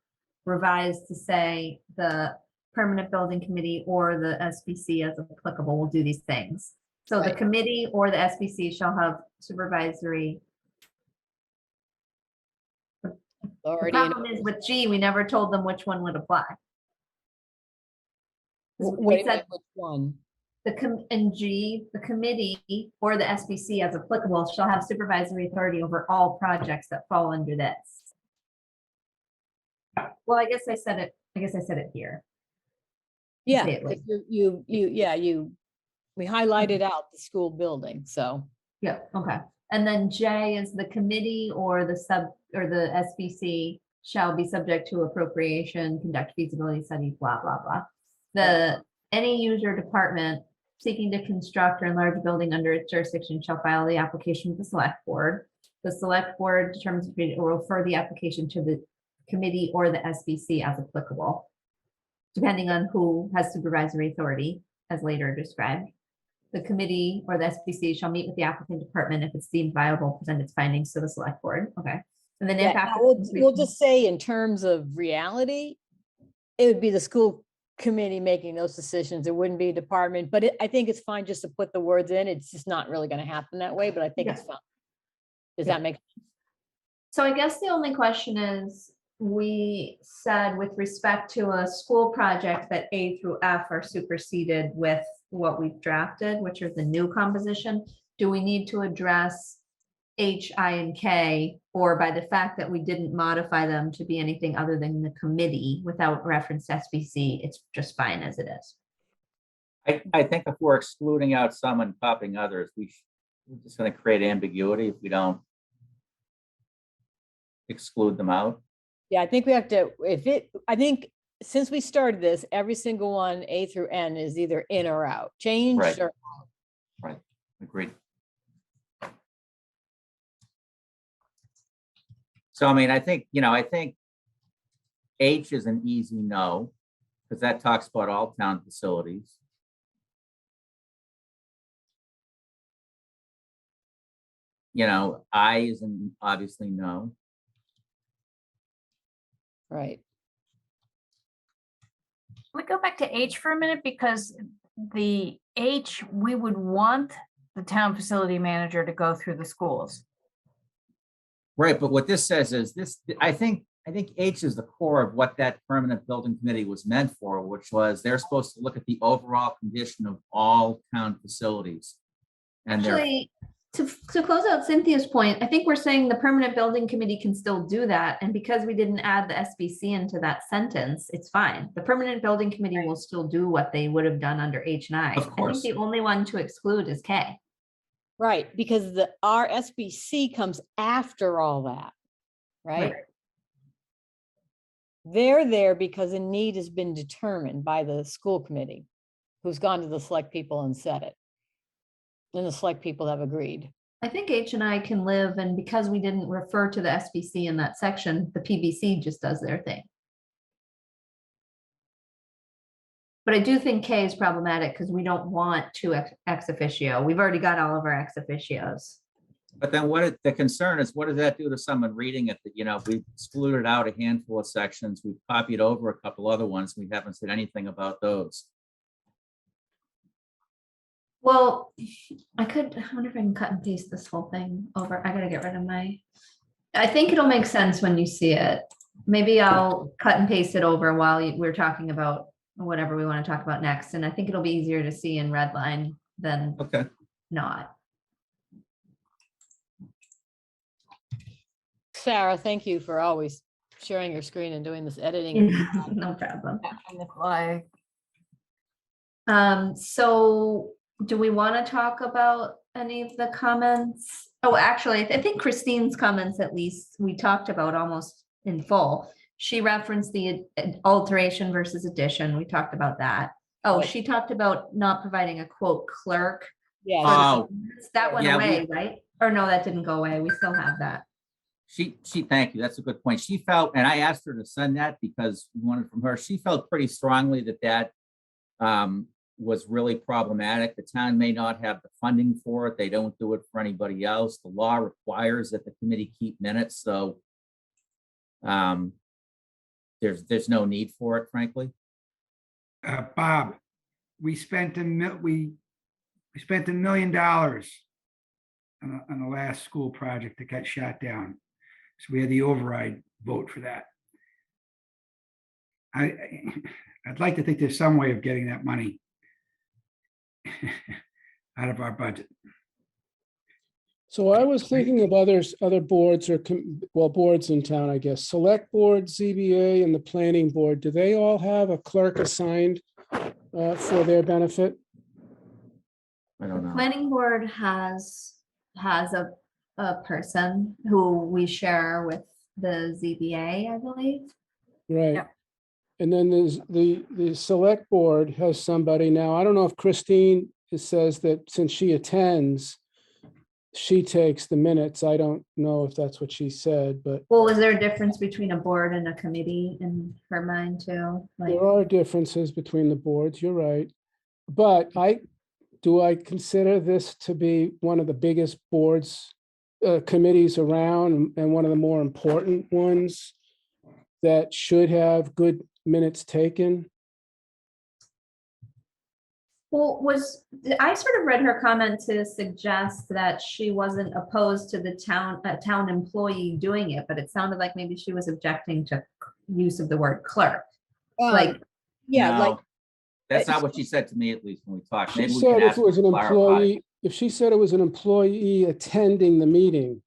revised to say the permanent building committee or the SBC as applicable will do these things. So the Right. committee or the SBC shall have supervisory. The Authority and- problem is with G, we never told them which one would apply. 'Cause we Wait a said minute, which one? in G, the committee or the SBC as applicable shall have supervisory authority over all projects that fall under this. Well, I guess I said it here. Yeah, say it like- we highlighted out the school building, so. Yeah, okay. And then J is the committee or the SBC shall be subject to appropriation, conduct feasibility study, blah, blah, blah. Any user department seeking to construct or enlarge a building under its jurisdiction shall file the application with the select board. The select board determines or refer the application to the committee or the SBC as applicable, depending on who has supervisory authority, as later described. The committee or the SBC shall meet with the applicant department if it's deemed viable, present its findings to the select board. Okay. And then if Yeah, after we'll completion- just say in terms of reality, it would be the school committee making those decisions. It wouldn't be a department, but I think it's fine just to put the words in. It's just not really going to happen that way, but I think it's fine. Does that make? So I guess the only question is, we said with respect to a school project that A through F are superseded with what we've drafted, which are the new composition. Do we need to address H, I, and K, or by the fact that we didn't modify them to be anything other than the committee without reference to SBC, it's just fine as it is? I think if we're excluding out some and popping others, we're just going to create ambiguity if we don't exclude them out. Yeah, I think we have to, I think since we started this, every single one, A through N, is either in or out, changed Right. or. Right, agreed. So, I mean, I think H is an easy no, because that talks about all town facilities. I is an obviously no. Right. Can we go back to H for a minute? Because the H, we would want the town facility manager to go through the schools. Right, but what this says is this, I think H is the core of what that permanent building committee was meant for, which was they're supposed to look at the overall condition of all town facilities. And they're, Actually, to close out Cynthia's point, I think we're saying the permanent building committee can still do that. And because we didn't add the SBC into that sentence, it's fine. The permanent building committee will still do what they would have done under H and I. Of course. I think the only one to exclude is K. Right, because the RSBC comes after all that, right? Right. They're there because a need has been determined by the school committee, who's gone to the select people and said it. And the select people have agreed. I think H and I can live, and because we didn't refer to the SBC in that section, the PBC just does their thing. But I do think K is problematic because we don't want two ex officio. We've already got all of our ex officios. but then the concern is, what does that do to someone reading it? That, we excluded out a handful of sections, we copied over a couple other ones, we haven't said anything about those. Well, I wonder if I can cut and paste this whole thing over. I gotta get rid of I think it'll make sense when you see it. Maybe I'll cut and paste it over while we're talking about whatever we want to talk about next. And I think it'll be easier to see in red line than Okay. not. Sarah, thank you for always sharing your screen and doing this editing. No problem. On the fly. So do we want to talk about any of the comments? Oh, actually, I think Christine's comments, at least, we talked about almost in full. She referenced the alteration versus addition. We talked about that. Oh, Right. she talked about not providing a quote clerk. Yes, Oh, That went yeah, away, right? Or no, that didn't go away. We still have that. thank you. That's a good point. She felt, and I asked her to send that because we wanted from her. She felt pretty strongly that was really problematic. The town may not have the funding for it. They don't do it for anybody else. The law requires that the committee keep minutes. So there's no need for it, frankly. Bob, we spent $1 million on the last school project that got shot down. So we had the override vote for that. I'd like to think there's some way of getting that money out of our budget. So I was thinking of other boards or, boards in town, I guess. Select Board, ZBA, and the Planning Board. Do they all have a clerk assigned for their benefit? I don't know. Planning board has a person who we share with the ZBA, I believe. Right. Yep. And then there's the Select Board has somebody. Now, I don't know if Christine says that since she attends, she takes the minutes. I don't know if that's what she said, but Well, is there a difference between a board and a committee in her mind too? Like, there are differences between the boards. You're right. But do I consider this to be one of the biggest boards, committees around, and one of the more important ones that should have good minutes taken? well, I sort of read her comment to suggest that she wasn't opposed to the town employee doing it, but it sounded like maybe she was objecting to use of the word clerk. Like, yeah, like, No, that's not what she said to me, at least when we talked. She Maybe we said can if ask it her was to an clarify. employee, if she said it was an employee attending the meeting,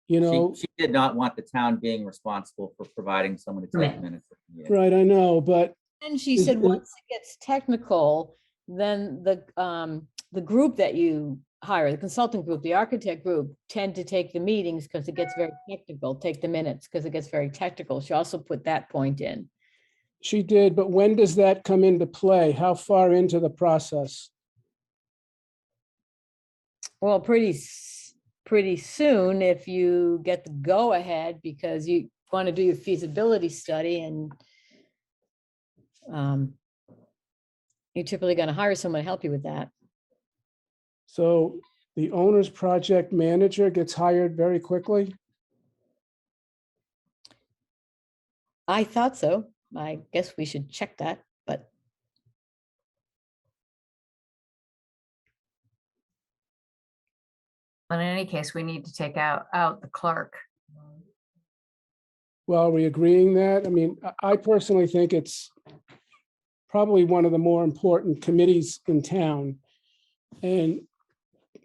She did not want the town being responsible for providing someone to take Right. minutes. Yeah. right, I know, but and she Is said, it- once it gets technical, then the group that you hire, the consulting group, the architect group, tend to take the meetings because it gets very technical, take the minutes because it gets very technical. She also put that point in. she did, but when does that come into play? How far into the process? Well, pretty pretty soon if you get the go ahead because you want to do your feasibility study and you're typically going to hire someone to help you with that. So the owner's project manager gets hired very quickly? I thought so. I guess we should check that, but But in any case, we need to take out the clerk. Well, are we agreeing that? I mean, I personally think it's probably one of the more important committees in town. And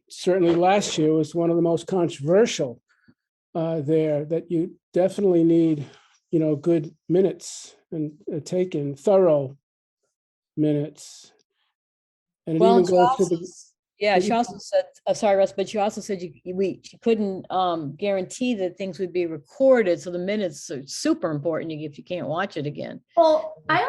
certainly last year was one of the most controversial there, that you definitely need, good minutes and taken thorough minutes. And it well, even she goes to also, the, yeah, Did she you- also said, sorry, Russ, but she also said she couldn't guarantee that things would be recorded. So the minutes are super important if you can't watch it again. Well, I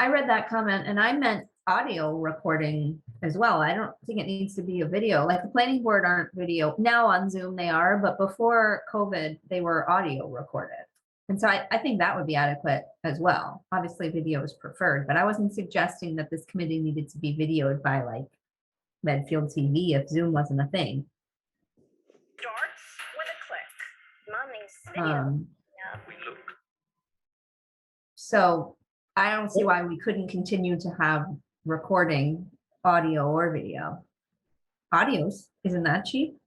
read that comment and I meant audio recording as well. I don't think it needs to be a video. Like the planning board aren't video. Now on Zoom they are, but before COVID, they were audio recorded. And so I think that would be adequate as well. Obviously video is preferred, but I wasn't suggesting that this committee needed to be videoed by like Medfield TV if Zoom wasn't a thing. Starts with a click. Mommy's video. So I don't see why we couldn't continue to have recording audio or video. Audios, isn't that cheap?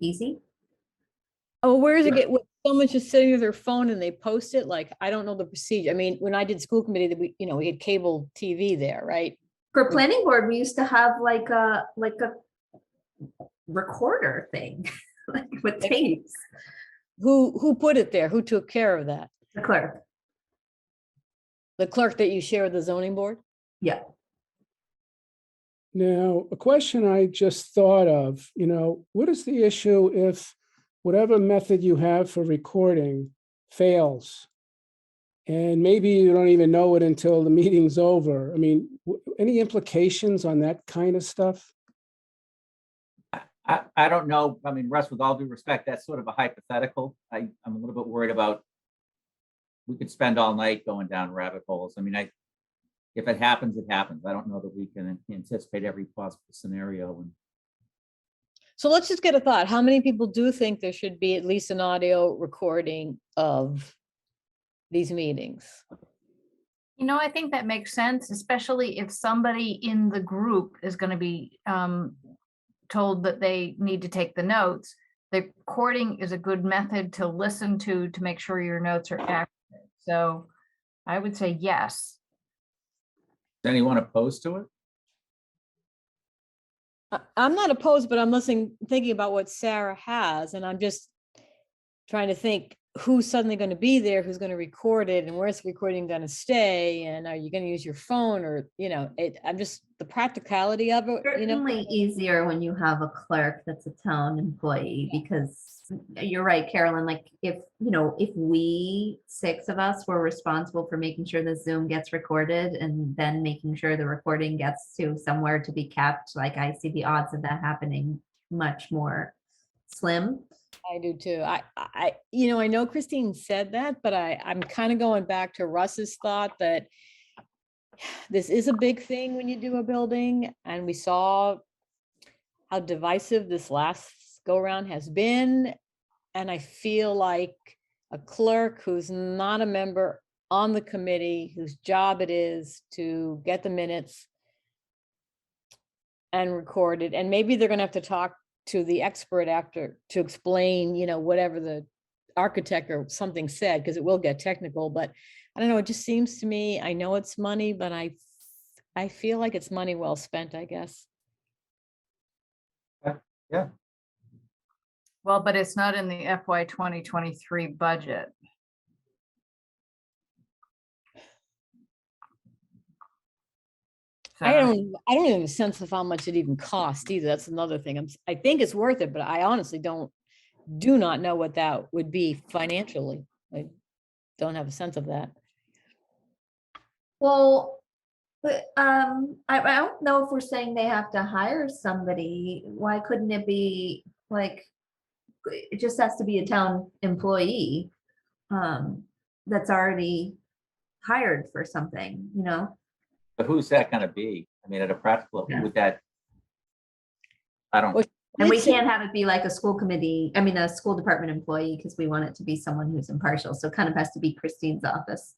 Easy? Oh, where does it get, when someone's just sitting with their phone and they post it? Like, I don't know the procedure. I mean, when I did school committee, that we had cable TV there, right? For planning board, we used to have like a recorder thing, like with tapes. Who put it there? Who took care of that? The clerk. The clerk that you share with the zoning board? Yeah. now, a question I just thought of, what is the issue if whatever method you have for recording fails? And maybe you don't even know it until the meeting's over. I mean, any implications on that kind of stuff? I don't know. I mean, Russ, with all due respect, that's sort of a hypothetical. I'm a little bit worried about, we could spend all night going down rabbit holes. I mean, if it happens, it happens. I don't know that we can anticipate every possible scenario. And So let's just get a thought. How many people do think there should be at least an audio recording of these meetings? I think that makes sense, especially if somebody in the group is going to be told that they need to take the notes. The recording is a good method to listen to make sure your notes are accurate. So I would say yes. does anyone opposed to it? I'm not opposed, but I'm thinking about what Sarah has, and I'm just trying to think who's suddenly going to be there, who's going to record it, and where's the recording going to stay, and are you going to use your phone, or I'm just the practicality of it. Certainly easier when you have a clerk that's a town employee, because you're right, Carolyn, like if we 6 of us were responsible for making sure the Zoom gets recorded and then making sure the recording gets to somewhere to be kept, like I see the odds of that happening much more slim. I do too. I know Christine said that, but I'm kind of going back to Russ's thought that this is a big thing when you do a building, and we saw how divisive this last go around has been. And I feel like a clerk who's not a member on the committee, whose job it is to get the minutes and record it, and maybe they're going to have to talk to the expert after to explain, whatever the architect or something said, because it will get technical, but I don't know, it just seems to me, I know it's money, but I feel like it's money well spent, I guess. Yeah. Well, but it's not in the FY 2023 budget. So I don't even have a sense of how much it even cost either. That's another thing. I think it's worth it, but I honestly do not know what that would be financially. I don't have a sense of that. Well, but I don't know if we're saying they have to hire somebody. Why couldn't it be like, it just has to be a town employee that's already hired for something, you know? But who's that gonna be? I mean, at a practical, Yeah. would that? I don't, Well, And we It's a- can't have it be like a school committee, I mean, a school department employee, because we want it to be someone who's impartial. So it kind of has to be Christine's office.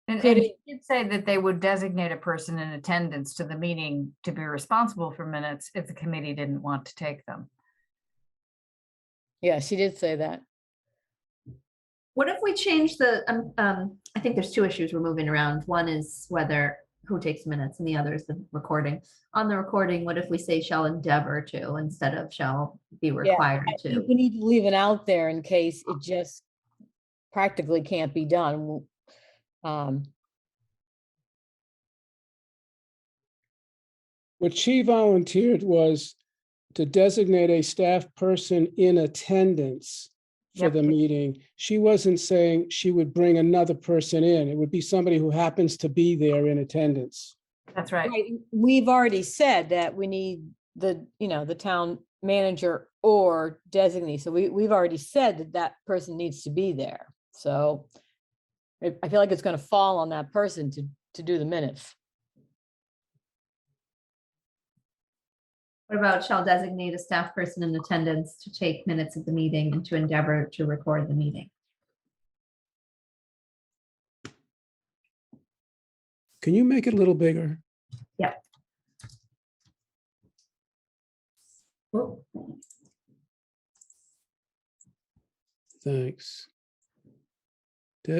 And Could she did say that they would designate a person in attendance to the meeting to be responsible for minutes if the committee didn't want to take them. Yeah, she did say that. What if we change the, I think there's two issues we're moving around. One is whether, who takes minutes, and the other is the recording. On the recording, what if we say shall endeavor to instead of shall be required I think to? we need to leave it out there in case it just practically can't be done. What she volunteered was to designate a staff person in attendance for Yep. the meeting. She wasn't saying she would bring another person in. It would be somebody who happens to be there in attendance. That's right. Right, we've already said that we need the, the town manager or designee. So we've already said that that person needs to be there. So I feel like it's going to fall on that person to do the minutes. What about shall designate a staff person in attendance to take minutes of the meeting and to endeavor to record the meeting? Can you make it a little bigger? Whoop. Thanks.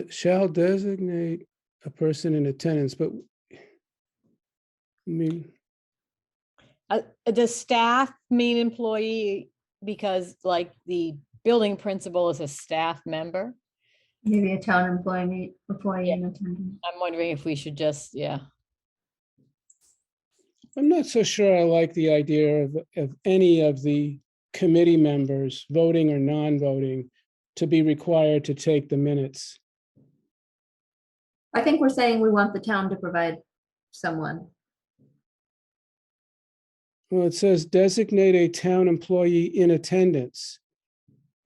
Shall designate a person in attendance, but I mean, Does staff mean employee? Because like the building principal is a staff member. Maybe a town employee Yeah. in attendance. I'm wondering if we should just, I'm not so sure I like the idea of any of the committee members, voting or non-voting, to be required to take the minutes. I think we're saying we want the town to provide someone. Well, it says designate a town employee in attendance.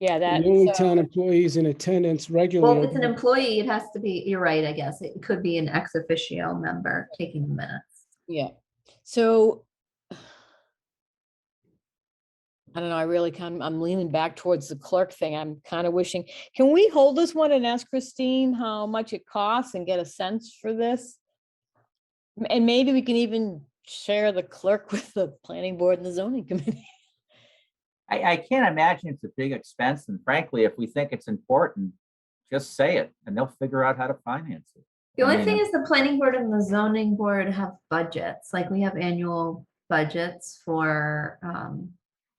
yeah, The that. only so- town employees in attendance regularly. Well, if it's an employee, it has to be, you're right, I guess. It could be an ex officio member taking the minutes. Yeah, so. I don't know, I really I'm leaning back towards the clerk thing. I'm kind of wishing, can we hold this one and ask Christine how much it costs and get a sense for this? And maybe we can even share the clerk with the planning board and the zoning committee. I can't imagine it's a big expense, and frankly, if we think it's important, just say it, and they'll figure out how to finance it. The only I thing mean, is the planning board and the zoning board have budgets, like we have annual budgets for,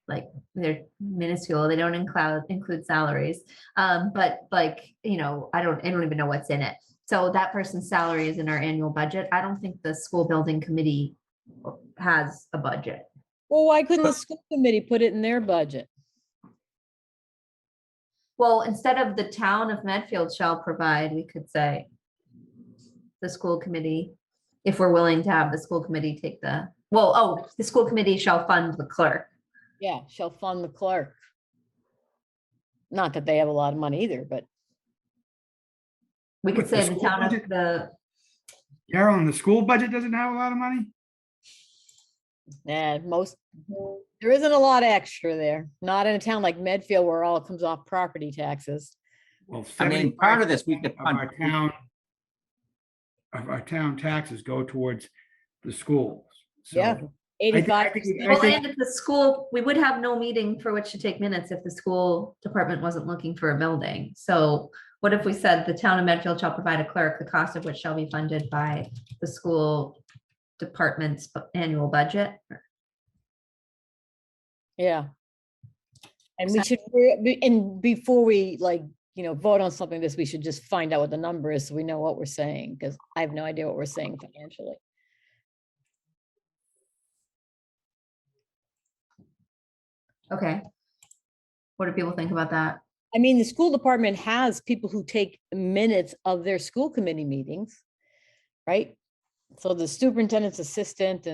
like they're minuscule, they don't include salaries. But like, I don't even know what's in it. So that person's salary is in our annual budget. I don't think the school building committee has a budget. Well, why couldn't the school committee put it in their budget? Well, instead of the town of Medfield shall provide, we could say the school committee, if we're willing to have the school committee take the school committee shall fund the clerk. Yeah, shall fund the clerk. Not that they have a lot of money either, but We could What's the say the school town of budget? the, Carolyn, the school budget doesn't have a lot of money? there isn't a lot extra there. Not in a town like Medfield where all comes off property taxes. Well, I mean, part of this we 75% could of our fund. town taxes go towards the schools. So Yeah, I think 85%. well, and if the school, we would have no meeting for which to take minutes if the school department wasn't looking for a building. So what if we said the town of Medfield shall provide a clerk, the cost of which shall be funded by the school department's annual budget? Yeah. And we should, and before we vote on something this, we should just find out what the number is so we know what we're saying, because I have no idea what we're saying financially. Okay. What do people think about that? I mean, the school department has people who take minutes of their school committee meetings, right? So the superintendent's assistant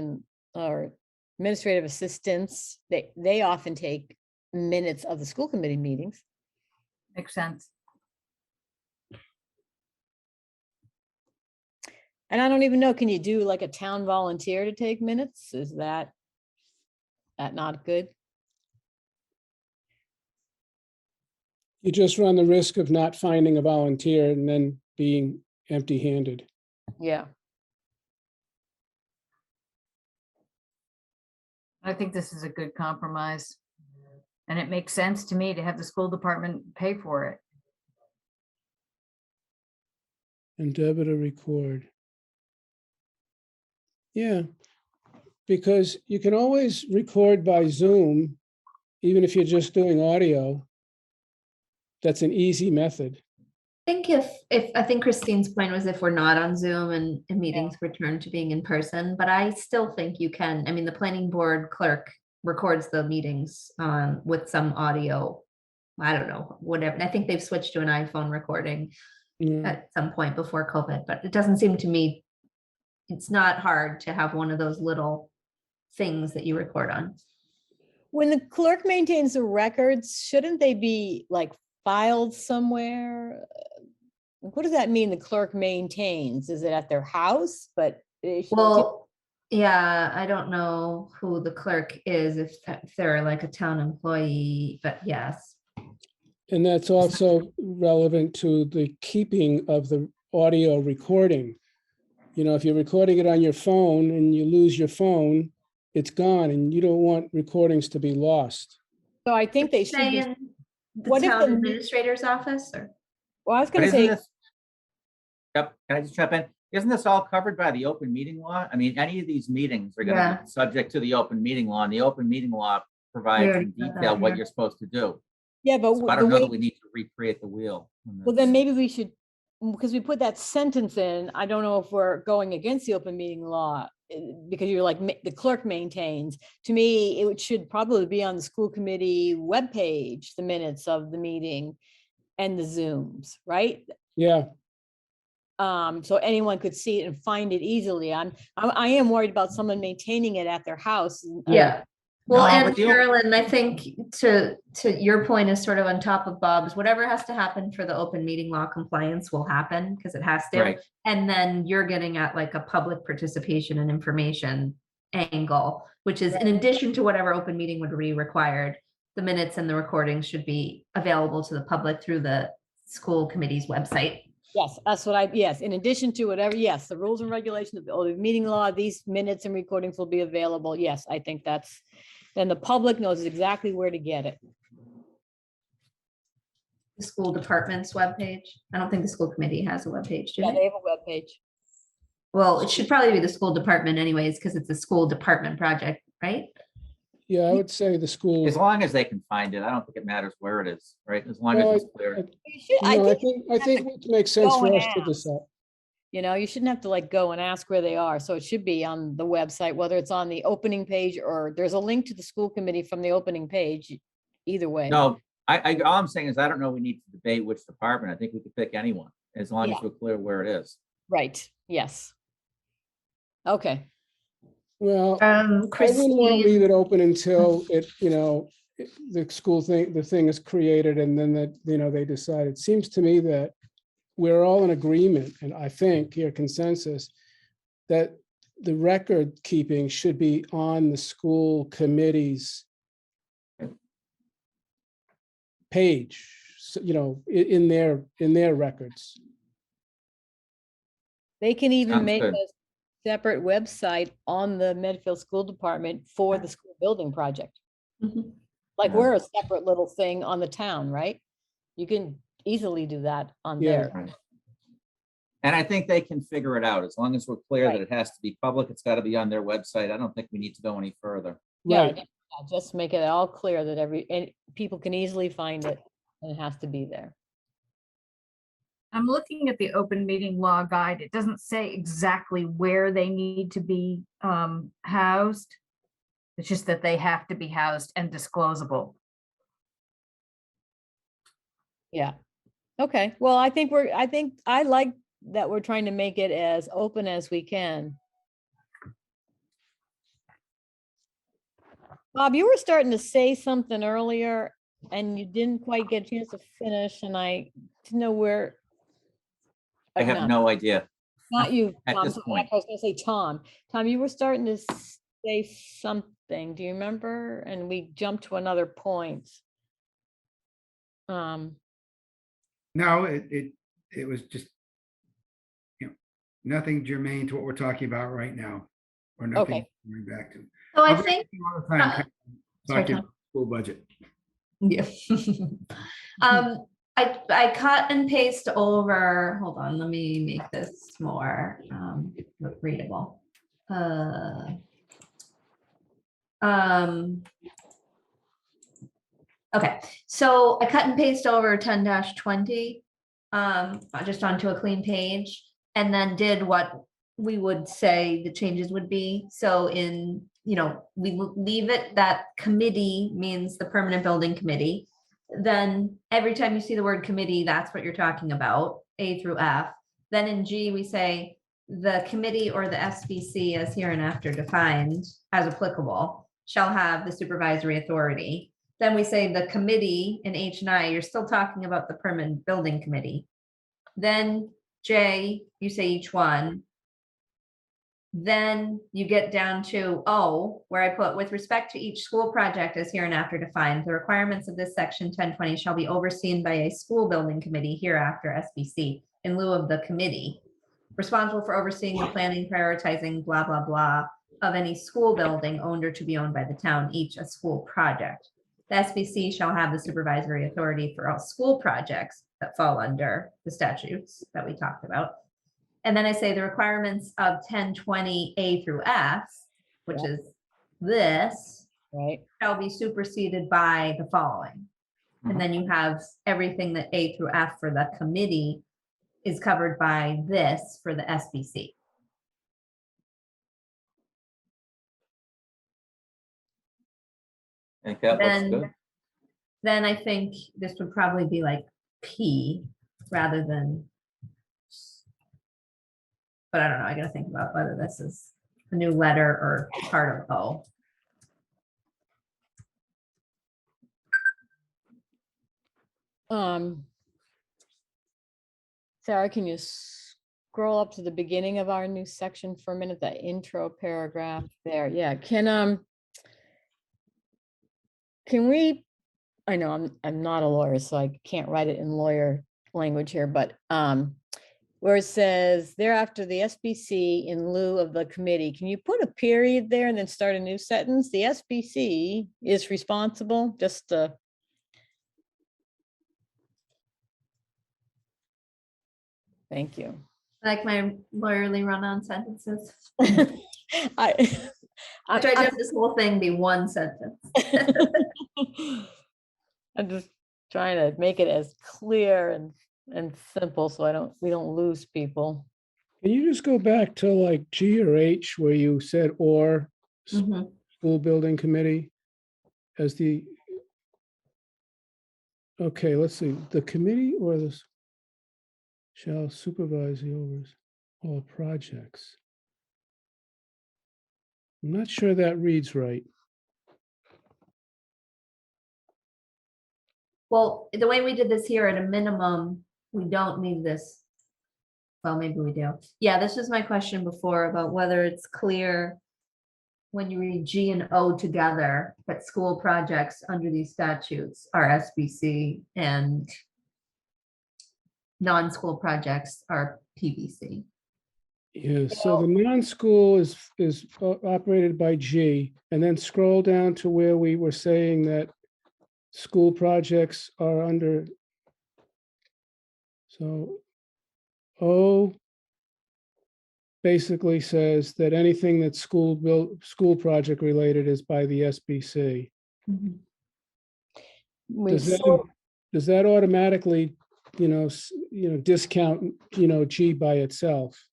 or administrative assistants, they often take minutes of the school committee meetings. Makes sense. And I don't even know, can you do like a town volunteer to take minutes? Is that not good? You just run the risk of not finding a volunteer and then being empty-handed. Yeah. I think this is a good compromise. And it makes sense to me to have the school department pay for it. And debit or record. Yeah, because you can always record by Zoom, even if you're just doing audio. That's an easy method. I think if I think Christine's point was if we're not on Zoom and meetings return to being in person, but I still think you can. I mean, the planning board clerk records the meetings with some audio. I don't know, whatever. And I think they've switched to an iPhone recording at some point before COVID, but it doesn't seem to me, it's not hard to have one of those little things that you record on. When the clerk maintains the records, shouldn't they be like filed somewhere? What does that mean, the clerk maintains? Is it at their house? But Well, yeah, I don't know who the clerk is, if they're like a town employee, but yes. And that's also relevant to the keeping of the audio recording. You know, if you're recording it on your phone and you lose your phone, it's gone, and you don't want recordings to be lost. So I think they should be. Saying the What if town the- administrator's office or? Well, I was But gonna isn't say, this? Yep, can I just jump in? Isn't this all covered by the open meeting law? I mean, any of these meetings are gonna Yeah. be subject to the open meeting law, and the open meeting law provides already in said that, detail what yeah. you're supposed to do. yeah, but So I the don't know way, that we need to recreate the wheel. on well, this. then maybe we should, because we put that sentence in, I don't know if we're going against the open meeting law, because you're like, the clerk maintains. To me, it should probably be on the school committee webpage, the minutes of the meeting and the Zooms, right? Yeah, So anyone could see it and find it easily. I am worried about someone maintaining it at their house. Yeah. Well, No, and but the- Carolyn, I think to your point is sort of on top of Bob's, whatever has to happen for the open meeting law compliance will happen because it has to. Right. And then you're getting at like a public participation and information angle, which is in addition to whatever open meeting would be required. The minutes and the recordings should be available to the public through the school committee's website. Yes, that's what yes, in addition to whatever, yes, the rules and regulations of the open meeting law, these minutes and recordings will be available. Yes, I think that's, then the public knows exactly where to get it. The school department's webpage. I don't think the school committee has a webpage, do Yeah, they? they have a webpage. Well, it should probably be the school department anyways, because it's a school department project, right? yeah, I would say the school. As long as they can find it, I don't think it matters where it is, right? As long Well, as it's clear. You should- I No, I think, think it makes sense go for and us to ask. decide. you know, you shouldn't have to like go and ask where they are. So it should be on the website, whether it's on the opening page or there's a link to the school committee from the opening page. Either way. No, all I'm saying is I don't know we need to debate which department. I think we could pick anyone, as long as Yeah. we're clear where it is. Right, yes. Okay, Well, I wouldn't want to leave Christine, it open until it, the school thing, the thing is created and then that, they decide. It seems to me that we're all in agreement, and I think here consensus, that the record keeping should be on the school committee's page, so, in their records. they can even Sounds make good. a separate website on the Medfield School Department for the school building project. Mhm. Like Yeah. we're a separate little thing on the town, right? You can easily do that on Yeah. there. Right. And I think they can figure it out. As long as we're clear that Right. it has to be public, it's got to be on their website. I don't think we need to go any further. Yeah, Right. yeah, just make it all clear that and people can easily find it and it has to be there. I'm looking at the open meeting law guide. It doesn't say exactly where they need to be housed. It's just that they have to be housed and disclosable. Yeah. Okay, well, I think I like that we're trying to make it as open as we can. Bob, you were starting to say something earlier and you didn't quite get a chance to finish and I didn't know where. I have no idea. Not you, At Tom. this Sorry, point. I was gonna say Tom. Tom, you were starting to say something. Do you remember? And we jumped to another point. No, it was just, nothing germane to what we're talking about right now, or nothing Okay. going back to. So I I'll think, spend a lot of time kind of sorry, talking Tom. about school budget. Yeah. I cut and paste over, hold on, let me make this more readable. Okay, so I cut and paste over 10-20, just onto a clean page, and then did what we would say the changes would be. So we leave it that committee means the permanent building committee. Then every time you see the word committee, that's what you're talking about, A through F. Then in G, we say the committee or the SBC as hereinafter defined as applicable shall have the supervisory authority. Then we say the committee in H and I, you're still talking about the permanent building committee. Then J, you say each one. Then you get down to O, where I put with respect to each school project as hereinafter defined, the requirements of this section 1020 shall be overseen by a school building committee hereafter SBC in lieu of the committee responsible for overseeing the planning, prioritizing, blah, blah, blah of any school building owned or to be owned by the town, each a school project. The SBC shall have the supervisory authority for all school projects that fall under the statutes that we talked about. And then I say the requirements of 1020 A through F, which is this, Right. shall be superseded by the following. And then you have everything that A through F for the committee is covered by this for the SBC. I think that looks good. Then I think this would probably be like P rather than, but I don't know, I gotta think about whether this is a new letter or part of O. Sarah, can you scroll up to the beginning of our new section for a minute, that intro paragraph there? Yeah, can we, I know I'm not a lawyer, so I can't write it in lawyer language here, but where it says thereafter the SBC in lieu of the committee, can you put a period there and then start a new sentence? The SBC is responsible, just thank you. Like my lawyerly run-on sentences. I Try to have this whole thing be one sentence. I'm just trying to make it as clear and simple so we don't lose people. Can you just go back to like G or H where you said or school building committee as the, okay, let's see, the committee or this shall supervise the all projects. I'm not sure that reads right. Well, the way we did this here at a minimum, we don't need this. Well, maybe we do. Yeah, this was my question before about whether it's clear when you read G and O together that school projects under these statutes are SBC and non-school projects are PBC. Yeah, so the non-school is operated by G, and then scroll down to where we were saying that school projects are under. So O basically says that anything that's school project related is by the SBC. Does that automatically, discount, G by itself?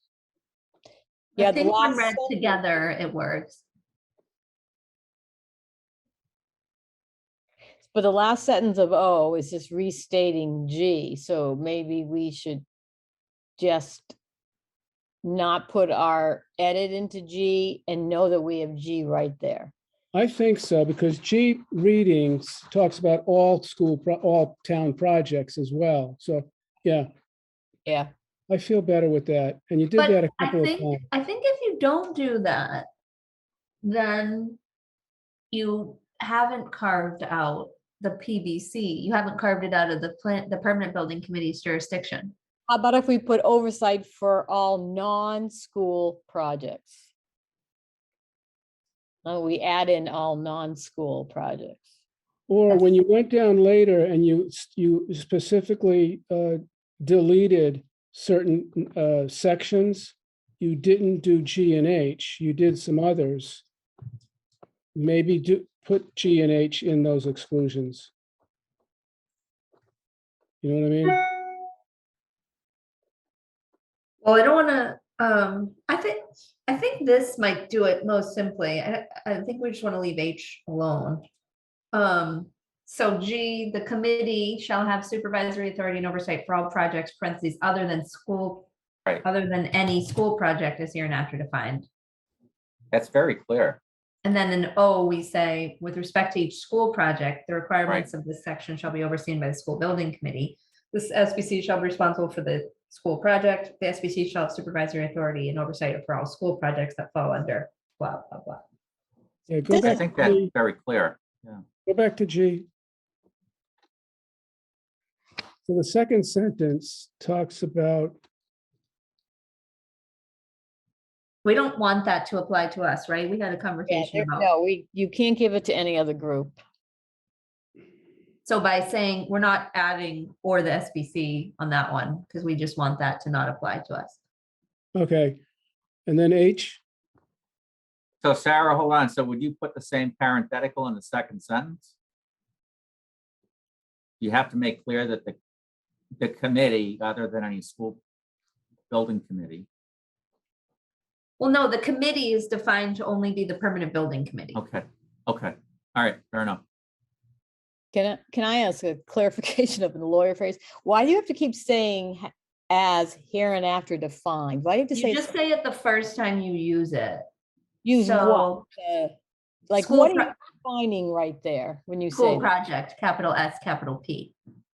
Yeah, I think when read together, it works. But the last sentence of O is just restating G, so maybe we should just not put our edit into G and know that we have G right there. I think so, because G readings talks about all all town projects as well. So, yeah, Yeah, I feel better with that. And you did But that a I couple of think, times. if you don't do that, then you haven't carved out the PBC. You haven't carved it out of the Permanent Building Committee's jurisdiction. how about if we put oversight for all non-school projects? We add in all non-school projects. Or when you went down later and you specifically deleted certain sections, you didn't do G and H, you did some others. Maybe put G and H in those exclusions. You know what I mean? Well, I don't wanna, I think this might do it most simply. I think we just wanna leave H alone. So G, the committee shall have supervisory authority and oversight for all projects, parentheses, other than school. Right. Other than any school project is hereinafter defined. That's very clear. And then in O, we say, with respect to each school project, the requirements of this section shall be overseen by the school building committee. This SBC shall be responsible for the school project. The SBC shall have supervisory authority and oversight for all school projects that fall under blah, blah, blah. Yeah, go I back think to that's G. very clear. Yeah. Go back to G. So the second sentence talks about, We don't want that to apply to us, right? We had a Yeah, conversation about. no, you can't give it to any other group. So by saying we're not adding or the SBC on that one, because we just want that to not apply to us. okay. And then H, So Sarah, hold on. So would you put the same parenthetical in the second sentence? You have to make clear that the committee, other than any school building committee. Well, no, the committee is defined to only be the Permanent Building Committee. Okay, okay. All right, fair enough. Can I ask a clarification of the lawyer phrase? Why do you have to keep saying as hereinafter defined? Why do you have to You say, just say it the first time you use it. use what? So Like, school what are you pro- defining right there when you say school that? project, capital S, capital P.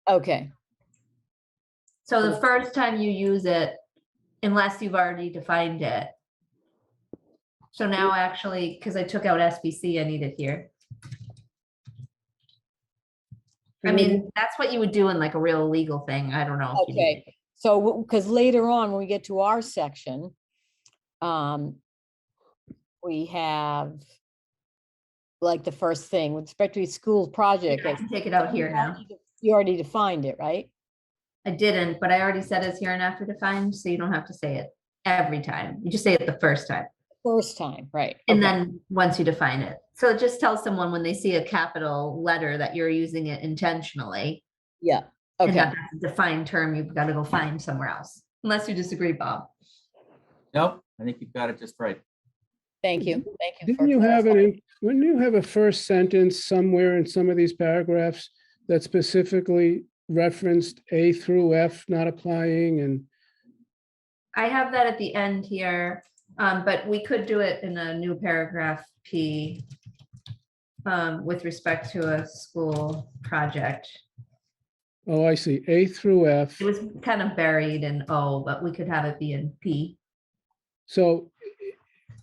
Okay, So the first time you use it, unless you've already defined it. So now actually, because I took out SBC, I need it here. I mean, that's what you would do in like a real legal thing. I don't know. if you need okay. So, because later on, when we get to our section, we have like the first thing with respect to a school it. project. I can take it out here now. You already defined it, right? I didn't, but I already said it's here and after defined, so you don't have to say it every time. You just say it the first time. First time, right? And okay. then once you define it. So it just tells someone when they see a capital letter that you're using it intentionally. Yeah, And okay. that's a defined term, you've got to go find somewhere else, unless you disagree, Bob. Nope, I think you've got it just right. Thank you. Thank you. for didn't you have clarifying. wouldn't you have a first sentence somewhere in some of these paragraphs that specifically referenced A through F not applying? And I have that at the end here, but we could do it in a new paragraph P with respect to a school project. oh, I see, A through F. It was kind of buried in O, but we could have it be in P. So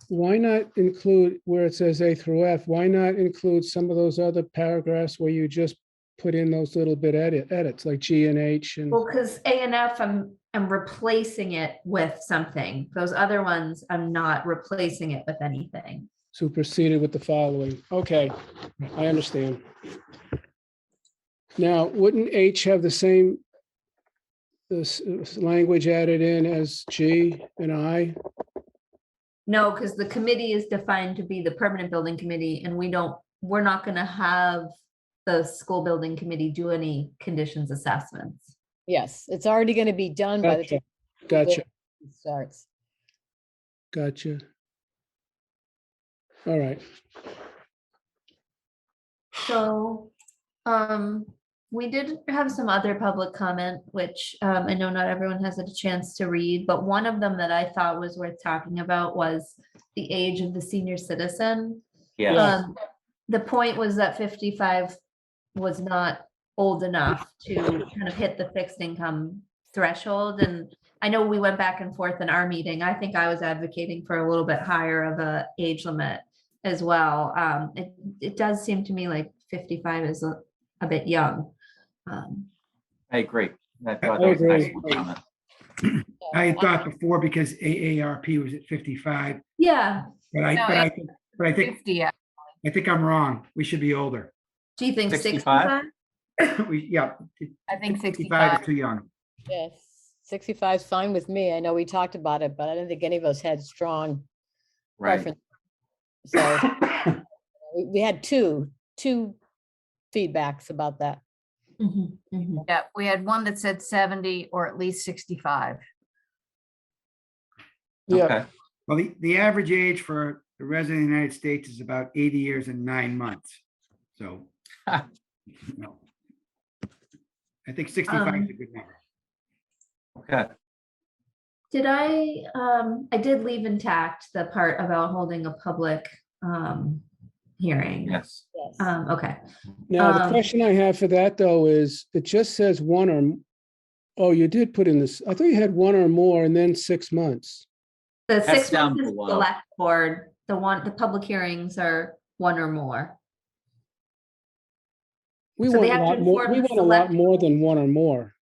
why not include where it says A through F? Why not include some of those other paragraphs where you just put in those little bit edits like G and H and Well, because A and F, I'm replacing it with something. Those other ones, I'm not replacing it with anything. superseded with the following? Okay, I understand. Now, wouldn't H have the same this language added in as G and I? No, because the committee is defined to be the Permanent Building Committee, and we're not gonna have the school building committee do any conditions assessments. Yes, it's already going to be done by the Gotcha, time gotcha, it starts. gotcha. All right, So, we did have some other public comment, which I know not everyone has had a chance to read, but one of them that I thought was worth talking about was the age of the senior citizen. Yeah, the point was that 55 was not old enough to kind of hit the fixed income threshold. And I know we went back and forth in our meeting. I think I was advocating for a little bit higher of a age limit as well. It does seem to me like 55 is a bit young. I agree. I thought I that was an agree. excellent comment. I had thought before because AARP was at 55, Yeah. but I, No, but I think, but I think, 50, I think I'm wrong. We should be older. Do you think 65? 65? Yeah. I think 65 65. is too young. Yes, 65 is fine with me. I know we talked about it, but I didn't think any of us had strong Right. preference. So we had two feedbacks about that. Mhm, mhm. Yeah, we had one that said 70 or at least 65. Yeah, Okay. Well, the average age for a resident of the United States is about 80 years and 9 months. So, no. I think 65 is a good number. Okay. Did I did leave intact the part about holding a public hearing. Yes. Yes. Okay. now the Um, question I have for that though is, it just says one or, oh, you did put in this, I thought you had one or more and then 6 months. The That's 6 down months is below. select board, the public hearings are one or more. We So they want a have to lot more, inform we the want a lot select- more than one or more.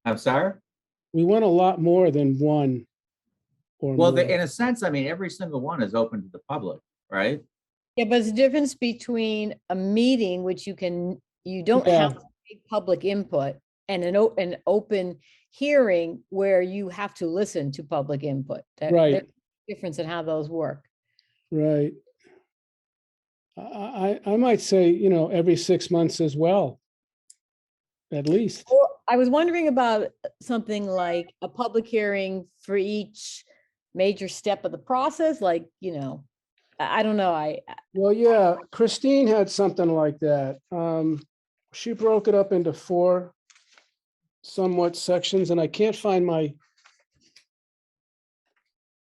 I'm sorry? We want a lot more than one or Well, more. in a sense, I mean, every single one is open to the public, right? Yeah, but it's the difference between a meeting, which you don't Yeah. have to take public input, and an open hearing where you have to listen to public input. Right. There's a difference in how those work. Right. I might say, every 6 months as well. At least. Or I was wondering about something like a public hearing for each major step of the process, like, I don't know, Well, yeah, Christine had something like that. She broke it up into 4 somewhat sections, and I can't find my.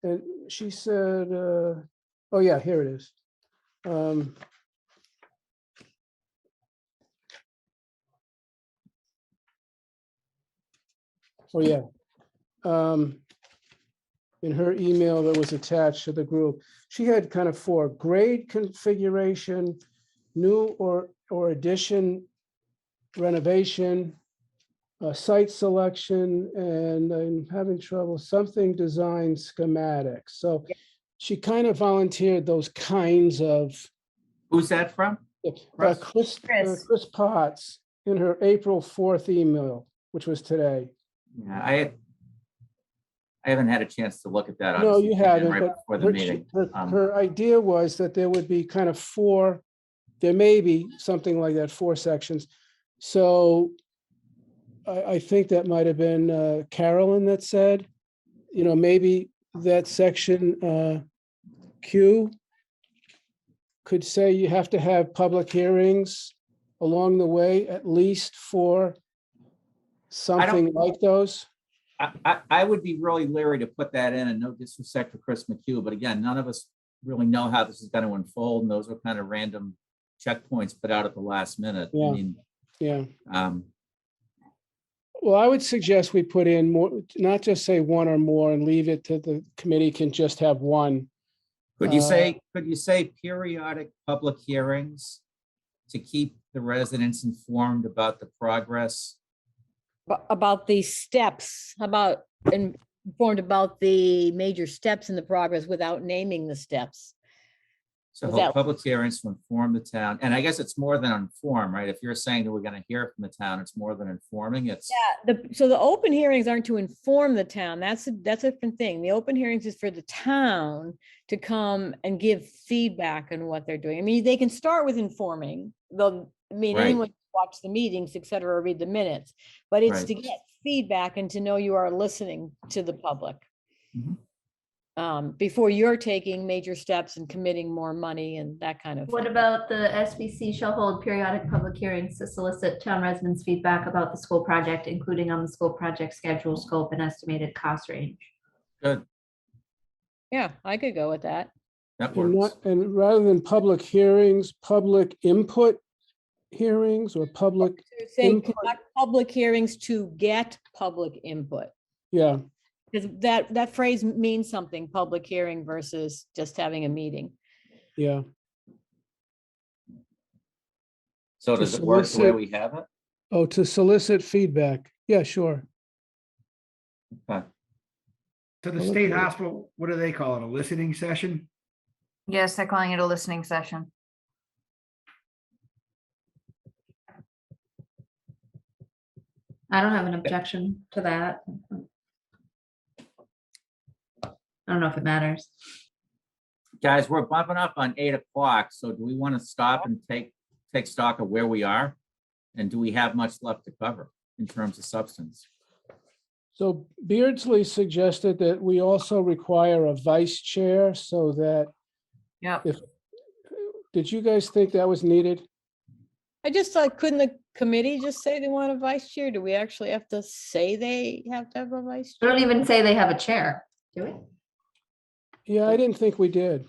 And she said, oh yeah, here it is. Oh, yeah. In her email that was attached to the group, she had kind of 4: grade configuration, new or addition, renovation, site selection, and I'm having trouble, something design schematics. So she kind of volunteered those kinds of, Who's that from? Russ? Chris Chris. Potts in her April 4th email, which was today. Yeah, I haven't had a chance to look at that. No, obviously, you came in haven't, right but before the meeting. her idea was that there would be kind of 4, there may be something like that, 4 sections. So I think that might have been Carolyn that said, maybe that section Q could say you have to have public hearings along the way, at least for something like those. I would be really leery to put that in, and no disrespect for Chris McHugh, but again, none of us really know how this is going to unfold, and those are kind of random checkpoints put out at the last minute. Yeah. I mean, Yeah. um, Well, I would suggest we put in more, not just say one or more and leave it to the committee can just have one. could you say periodic public hearings to keep the residents informed about the progress? about the steps, informed about the major steps in the progress without naming the steps. So Is hold that- public hearings to inform the town, and I guess it's more than inform, right? If you're saying that we're going to hear from the town, it's more than informing. It's So the open hearings aren't to inform the town. That's a different thing. The open hearings is for the town to come and give feedback on what they're doing. I mean, they can start with informing. Right. Anyone can watch the meetings, et cetera, or read the minutes, but it's Right. to get feedback and to know you are listening to the public. Mhm. Before you're taking major steps and committing more money and that kind of What thing. about the SBC shall hold periodic public hearings to solicit town residents' feedback about the school project, including on the school project schedule, scope, and estimated cost range? good. Yeah, I could go with that. That And works. and rather than public hearings, public input hearings or public, They're saying Input. conduct public hearings to get public input. yeah, Because that phrase means something, public hearing versus just having a meeting. yeah. So To does it work the way solicit- we have it? Oh, to solicit feedback. Yeah, sure. Okay. So the Well, state okay. hospital, what do they call it? A listening session? Yes, they're calling it a listening session. I don't have an objection to that. I don't know if it matters. Guys, we're bumping up on 8 o'clock, so do we want to stop and take stock of where we are? And do we have much left to cover in terms of substance? So Beardsley suggested that we also require a vice chair so that, Yep. did you guys think that was needed? I just thought, couldn't the committee just say they want a vice chair? Do we actually have to say they have to have a vice We chair? don't even say they have a chair, do we? Yeah, I didn't think we did.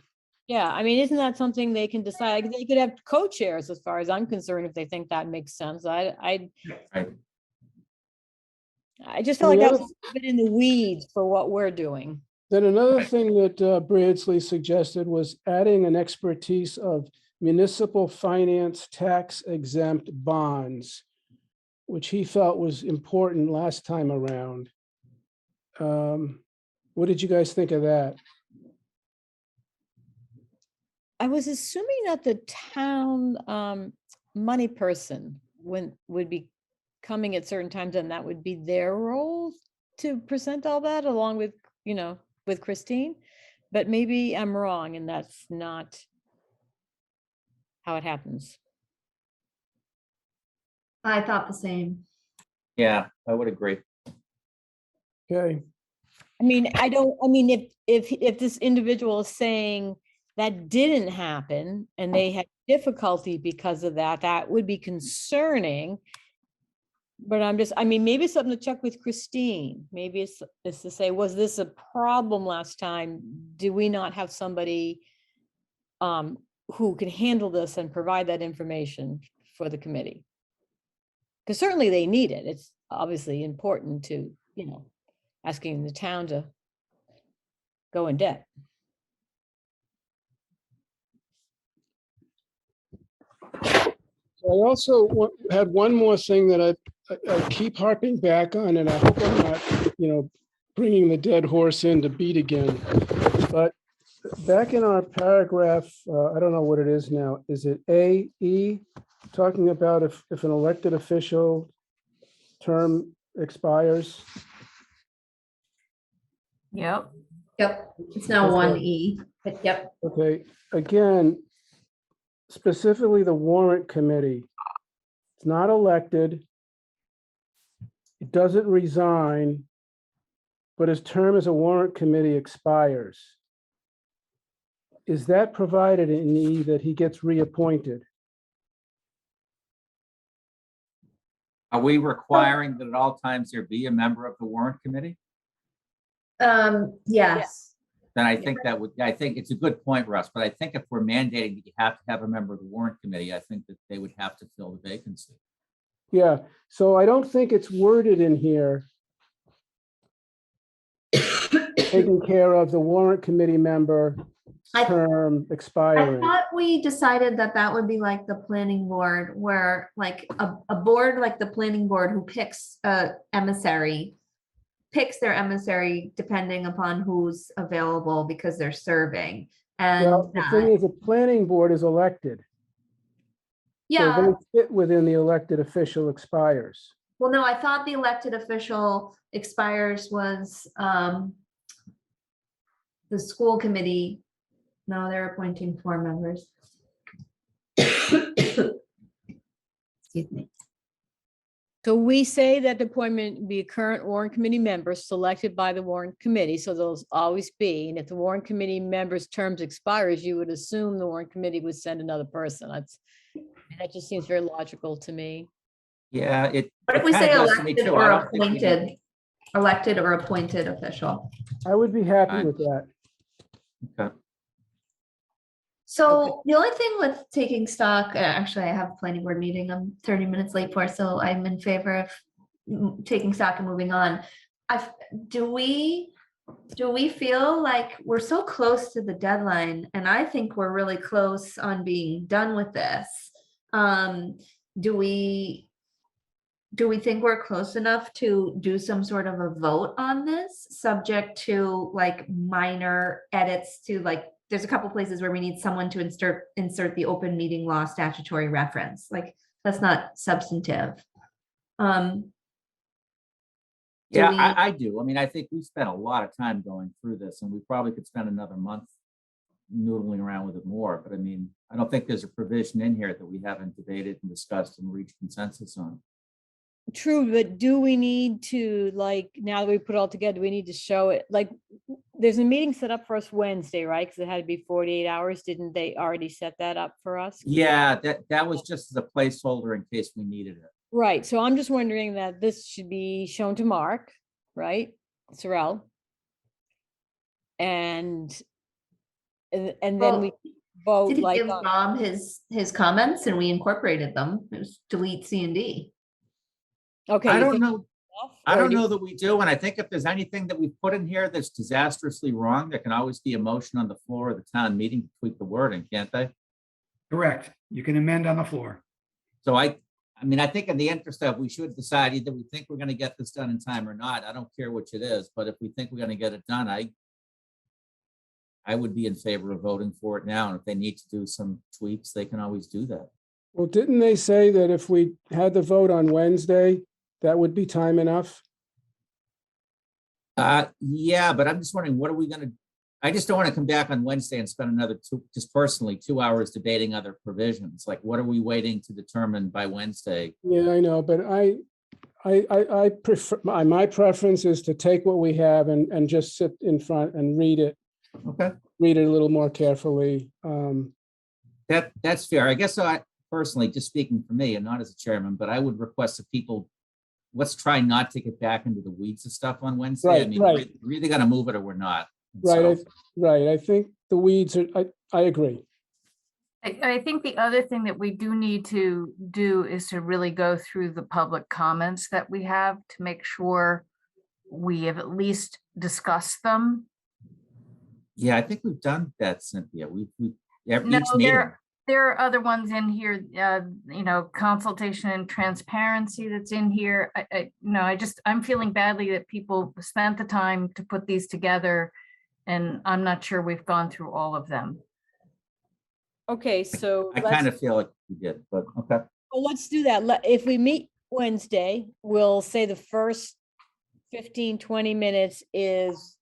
Yeah, I mean, isn't that something they can decide? They could have co-chairs as far as I'm concerned, if they think that makes sense. Right. I just feel And like the that was a bit in the weeds for what we're doing. Then another Right. thing that Beardsley suggested was adding an expertise of municipal finance tax exempt bonds, which he felt was important last time around. What did you guys think of that? I was assuming that the town money person would be coming at certain times, and that would be their role to present all that along with, with Christine. But maybe I'm wrong and that's not how it happens. I thought the same. Yeah, I would agree. Okay, I mean, if this individual is saying that didn't happen and they had difficulty because of that, that would be concerning. But maybe it's something to check with Christine. Maybe it's to say, was this a problem last time? Do we not have somebody who can handle this and provide that information for the committee? Because certainly they need it. It's obviously important to, asking the town to go in debt. so I also had one more thing that I keep harping back on, and I hope I'm not, bringing the dead horse in to beat again. But back in our paragraph, I don't know what it is now. Is it AE, talking about if an elected official term expires? Yep. Yep, it's now Okay. 1E, but yep. Okay, again, specifically the warrant committee. It's not elected. It doesn't resign, but his term as a warrant committee expires. Is that provided in E that he gets reappointed? Are we requiring that at all times there be a member of the warrant committee? Yes. Then I think I think it's a good point, Russ, but I think if we're mandating that you have to have a member of the warrant committee, I think that they would have to fill the vacancy. Yeah, so I don't think it's worded in here. Taking care of the warrant committee member I- term I expiring. thought we decided that that would be like the planning board, where like a board like the planning board who picks a emissary, picks their emissary depending upon who's available because they're serving. And Well, the thing is, the planning board is elected. So yeah, they fit within the elected official expires. well, no, I thought the elected official expires was the school committee. No, they're appointing 4 members. Excuse me. So we say that the appointment be a current warrant committee member selected by the warrant committee, so they'll always be. And if the warrant committee member's terms expires, you would assume the warrant committee would send another person. That just seems very logical to me. Yeah, What if we say kinda does to me elected too. I or don't think we need- appointed? Elected or appointed official. I would be happy Fine. with that. Okay. So the only thing with taking stock, actually, I have a planning board meeting I'm 30 minutes late for, so I'm in favor of taking stock and moving on. Do we feel like we're so close to the deadline, and I think we're really close on being done with this? Do we think we're close enough to do some sort of a vote on this, subject to like minor edits to, like, there's a couple places where we need someone to insert the open meeting law statutory reference, like that's not substantive. Yeah, I do. I mean, I think we spent a lot of time going through this, and we probably could spend another month noodling around with it more. But I mean, I don't think there's a provision in here that we haven't debated and discussed and reached consensus on. True, but do we need to, like, now that we put it all together, we need to show it? Like, there's a meeting set up for us Wednesday, right? Because it had to be 48 hours. Didn't they already set that up for us? Yeah, that was just as a placeholder in case we needed it. Right. So I'm just wondering that this should be shown to Mark, right? Sorrell. And then Well, we vote Did he like give Bob his comments and we incorporated them? It was delete C and D. okay. I you don't think know. enough, I or don't do- know that we do. And I think if there's anything that we put in here that's disastrously wrong, there can always be a motion on the floor of the town meeting to tweak the wording, can't they? Correct. You can amend on the floor. So I mean, I think in the interest of, we should decide either we think we're going to get this done in time or not. I don't care which it is, but if we think we're going to get it done, I would be in favor of voting for it now. And if they need to do some tweaks, they can always do that. Well, didn't they say that if we had the vote on Wednesday, that would be time enough? Yeah, but I'm just wondering, what are we going to, I just don't want to come back on Wednesday and spend another just personally 2 hours debating other provisions. Like, what are we waiting to determine by Wednesday? Yeah, I know, but I prefer, my preference is to take what we have and just sit in front and read it Okay. a little more carefully. That's fair. I guess I personally, just speaking for me and not as a chairman, but I would request that people, let's try not to get back into the weeds of stuff on Wednesday. I Right, mean, right. we're either going to move it or we're not. And Right, so- right. I think the weeds are, I agree. I think the other thing that we do need to do is to really go through the public comments that we have to make sure we have at least discussed them. Yeah, I think we've done that, Cynthia. We No, each meeting. there are other ones in here, consultation and transparency that's in here. I'm feeling badly that people spent the time to put these together, and I'm not sure we've gone through all of them. Okay, so I kind of feel like we did, but okay. well, let's do that. If we meet Wednesday, we'll say the first 15, 20 minutes is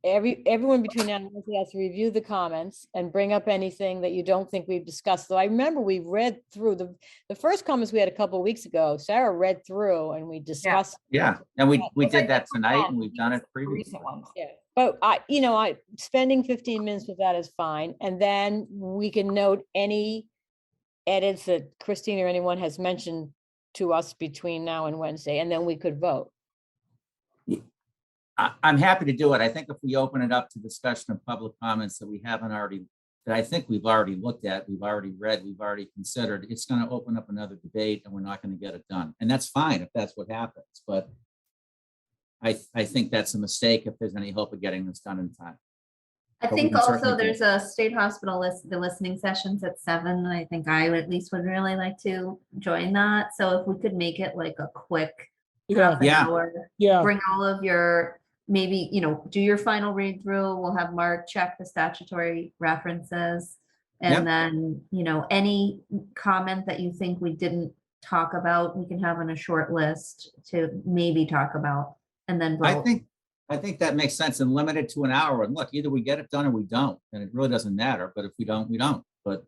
everyone between now and Wednesday has to review the comments and bring up anything that you don't think we've discussed. So I remember we read through the first comments we had a couple of weeks ago. Sarah read through and we discussed. Yeah, and we Because did that tonight and we've done it previously. Recent ones. Yeah, but I spending 15 minutes with that is fine. And then we can note any edits that Christine or anyone has mentioned to us between now and Wednesday, and then we could vote. I'm happy to do it. I think if we open it up to discussion and public comments that we haven't already, that I think we've already looked at, we've already read, we've already considered, it's going to open up another debate and we're not going to get it done. And that's fine if that's what happens. But I think that's a mistake if there's any hope of getting this done in time. I But we think can certainly also do there's a state hospital the listening sessions at 7. I think I at least would really like to join that. So if we could make it like a quick Yeah, half an Yeah. hour, yeah, bring all of your, maybe, do your final read through. We'll have Mark check the statutory references. Yep. And then, any comment that you think we didn't talk about, we can have on a short list to maybe talk about and then vote. I think that makes sense and limit it to an hour. And look, either we get it done or we don't, and it really doesn't matter. But if we don't, we don't. But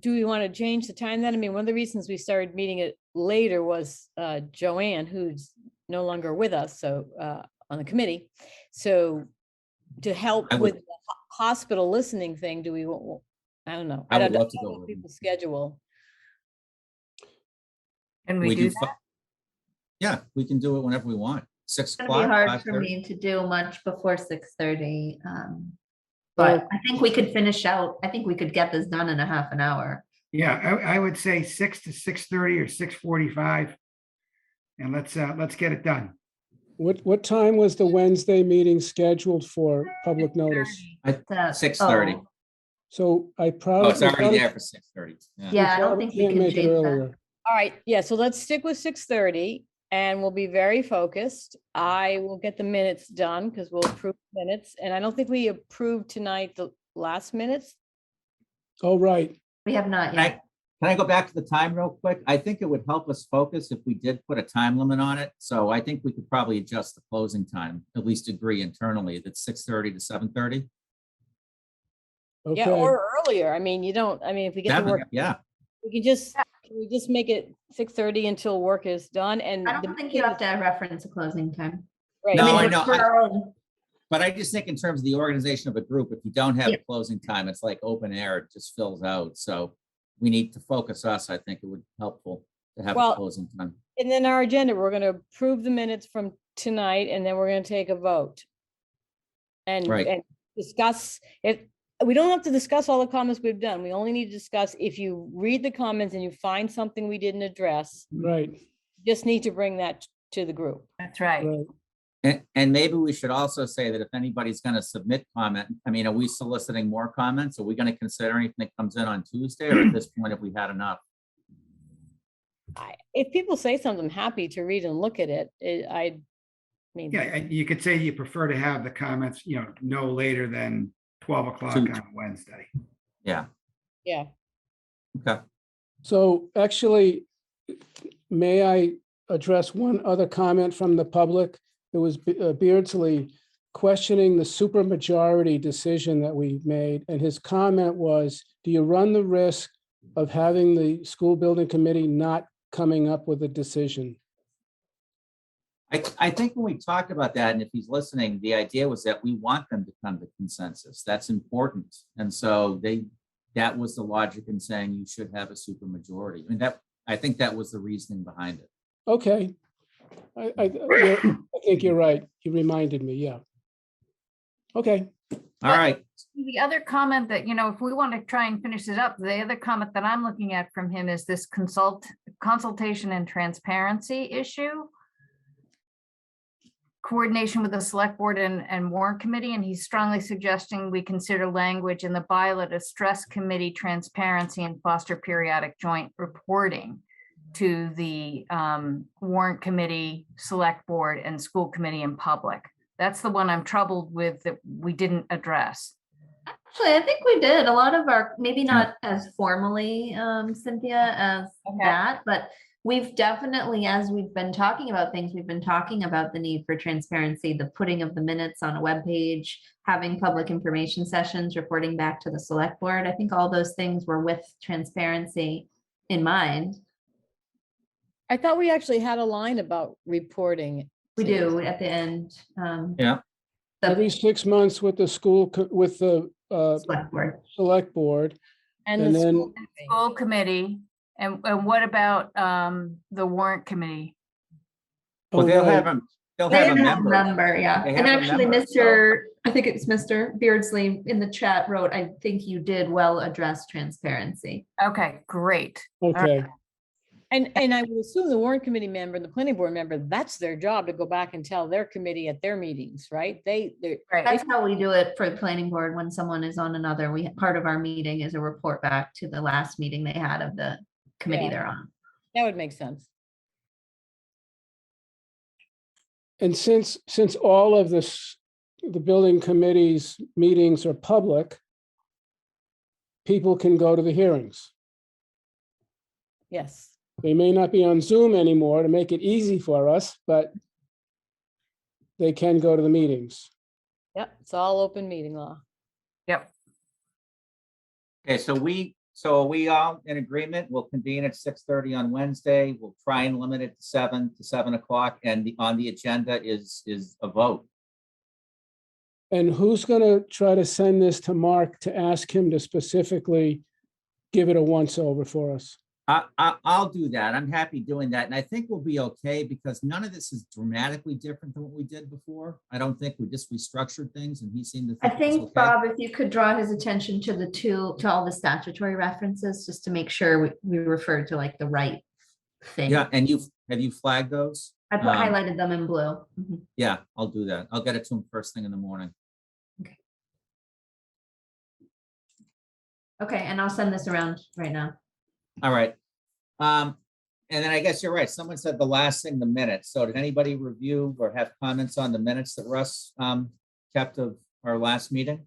Do we want to change the time then? I mean, one of the reasons we started meeting it later was Joanne, who's no longer with us, so on the committee. So to help I would- with the hospital listening thing, do we, I don't know. I would don't love to know go what with you. people's schedule. Can we do that? Yeah, we can do it whenever we want. 6 It's gonna be o'clock. hard for 5:30. me to do much before 6:30. But I think we could I think we could get this done in a half an hour. Yeah, I would say 6 to 6:30 or 6:45. And let's get it done. What time was the Wednesday meeting scheduled for public notice? 6:30. Oh, So I Oh, probably. it's already there for 6:30. yeah, I don't think we Can't can make it change that. earlier. All right, yeah, so let's stick with 6:30 and we'll be very focused. I will get the minutes done because we'll approve minutes. And I don't think we approved tonight the last minutes. Oh, right. We have not Can I, yet. can I go back to the time real quick? I think it would help us focus if we did put a time limit on it. So I think we could probably adjust the closing time, at least agree internally that 6:30 to 7:30. Yeah, Okay. or earlier. I mean, if we get to work, Yeah, we can we just make it 6:30 until work is done and. I the don't think you have to reference a closing time. Right. No, mean, I it's know. for our own- but I just think in terms of the organization of a group, if you don't have Yeah. a closing time, it's like open air, it just fills out. So we need to focus us. I think it would be helpful to have Well, a closing time. And then our agenda, we're gonna approve the minutes from tonight and then we're gonna take a vote. And, Right. and discuss it. We don't have to discuss all the comments we've done. We only need to discuss if you read the comments and you find something we didn't address, Right, you just need to bring that to the group. That's right. right. And maybe we should also say that if anybody's going to submit comment, I mean, are we soliciting more comments? Are we going to consider anything that comes in on Tuesday, or at this point, have we had enough? If people say something, I'm happy to read and look at it. I mean. Yeah, and you could say you prefer to have the comments, no later than 12 o'clock on Wednesday. Yeah, Yeah, okay. So actually, may I address one other comment from the public? It was Beardsley questioning the supermajority decision that we made. And his comment was, do you run the risk of having the school building committee not coming up with a decision? I think when we talked about that, and if he's listening, the idea was that we want them to come to consensus. That's important. And so that was the logic in saying you should have a supermajority. I mean, I think that was the reasoning behind it. Okay. I think you're right. You reminded me, yeah. Okay. All right. The other comment that, if we want to try and finish it up, the other comment that I'm looking at from him is this consultation and transparency issue. Coordination with the select board and warrant committee, and he's strongly suggesting we consider language in the bylaw to stress committee transparency and foster periodic joint reporting to the warrant committee, select board, and school committee in public. That's the one I'm troubled with that we didn't address. Actually, I think we did a lot of our, maybe not as formally, Cynthia, as that, but we've definitely, as we've been talking about things, we've been talking about the need for transparency, the putting of the minutes on a webpage, having public information sessions, reporting back to the select board. I think all those things were with transparency in mind. I thought we actually had a line about reporting. We do at the end. Yeah. Every 6 months with the school, with the Select board. select board. And And the then- school committee. School committee, and what about the warrant committee? Well, Oh, they'll right. have they'll They have a have a member. member, yeah. They And have a actually, member, I think it's Mr. Beardsley in the chat wrote, I think you did well address transparency. Okay, great. Okay, And I would assume the warrant committee member and the planning board member, that's their job to go back and tell their committee at their meetings, right? They're Right. That's how we do it for the planning board. When someone is on another, part of our meeting is a report back to the last meeting they had of the committee Yeah. they're on. that would make sense. and since all of this, the building committee's meetings are public, people can go to the hearings. Yes. They may not be on Zoom anymore to make it easy for us, but they can go to the meetings. Yep, it's all open meeting law. Yep. Okay, so are we all in agreement? We'll convene at 6:30 on Wednesday. We'll try and limit it to 7 o'clock, and on the agenda is a vote. And who's going to try to send this to Mark to ask him to specifically give it a once over for us? I'll do that. I'm happy doing that. And I think we'll be okay because none of this is dramatically different than what we did before. I don't think we just restructured things and he seemed to I think it was think, okay. Bob, if you could draw his attention to to all the statutory references, just to make sure we refer to like the right thing. Yeah, and have you flagged those? I highlighted them in blue. Mhm. Yeah, I'll do that. I'll get it to him first thing in the morning. Okay, and I'll send this around right now. All right. And then I guess you're right. Someone said the last thing, the minutes. So did anybody review or have comments on the minutes that Russ kept of our last meeting?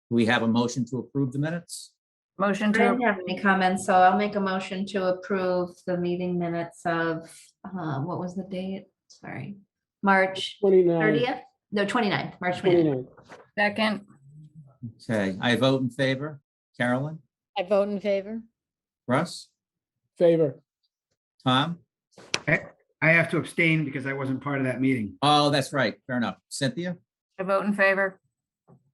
Do we have a motion to approve the minutes? Motion I to, didn't have any comments, so I'll make a motion to approve the meeting minutes of, what was the date? Sorry, March 29. 30th? No, 29th, March 29th. 29. second, Okay, I vote in favor. Carolyn, I vote in favor. Russ, Favor. Tom? I have to abstain because I wasn't part of that meeting. Oh, that's right. Fair enough. Cynthia I vote in favor.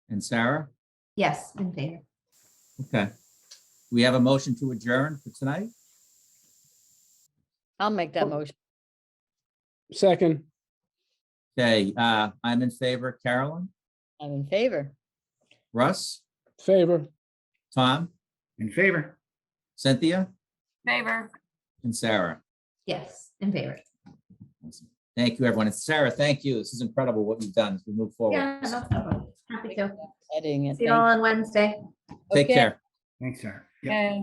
and Sarah? Yes, in favor. Okay. We have a motion to adjourn for tonight? I'll make that motion. Second. Okay, I'm in favor. Carolyn, I'm in favor. Russ, Favor. Tom, In favor. Cynthia, Favor. and Sarah. Yes, in favor. Awesome. Thank you, everyone. And Sarah, thank you. This is incredible what you've done as we move forward. Yeah, no problem. Happy to. Editing it. See you all on Wednesday. Take Okay. care. Thanks, Sarah. Yep. Okay.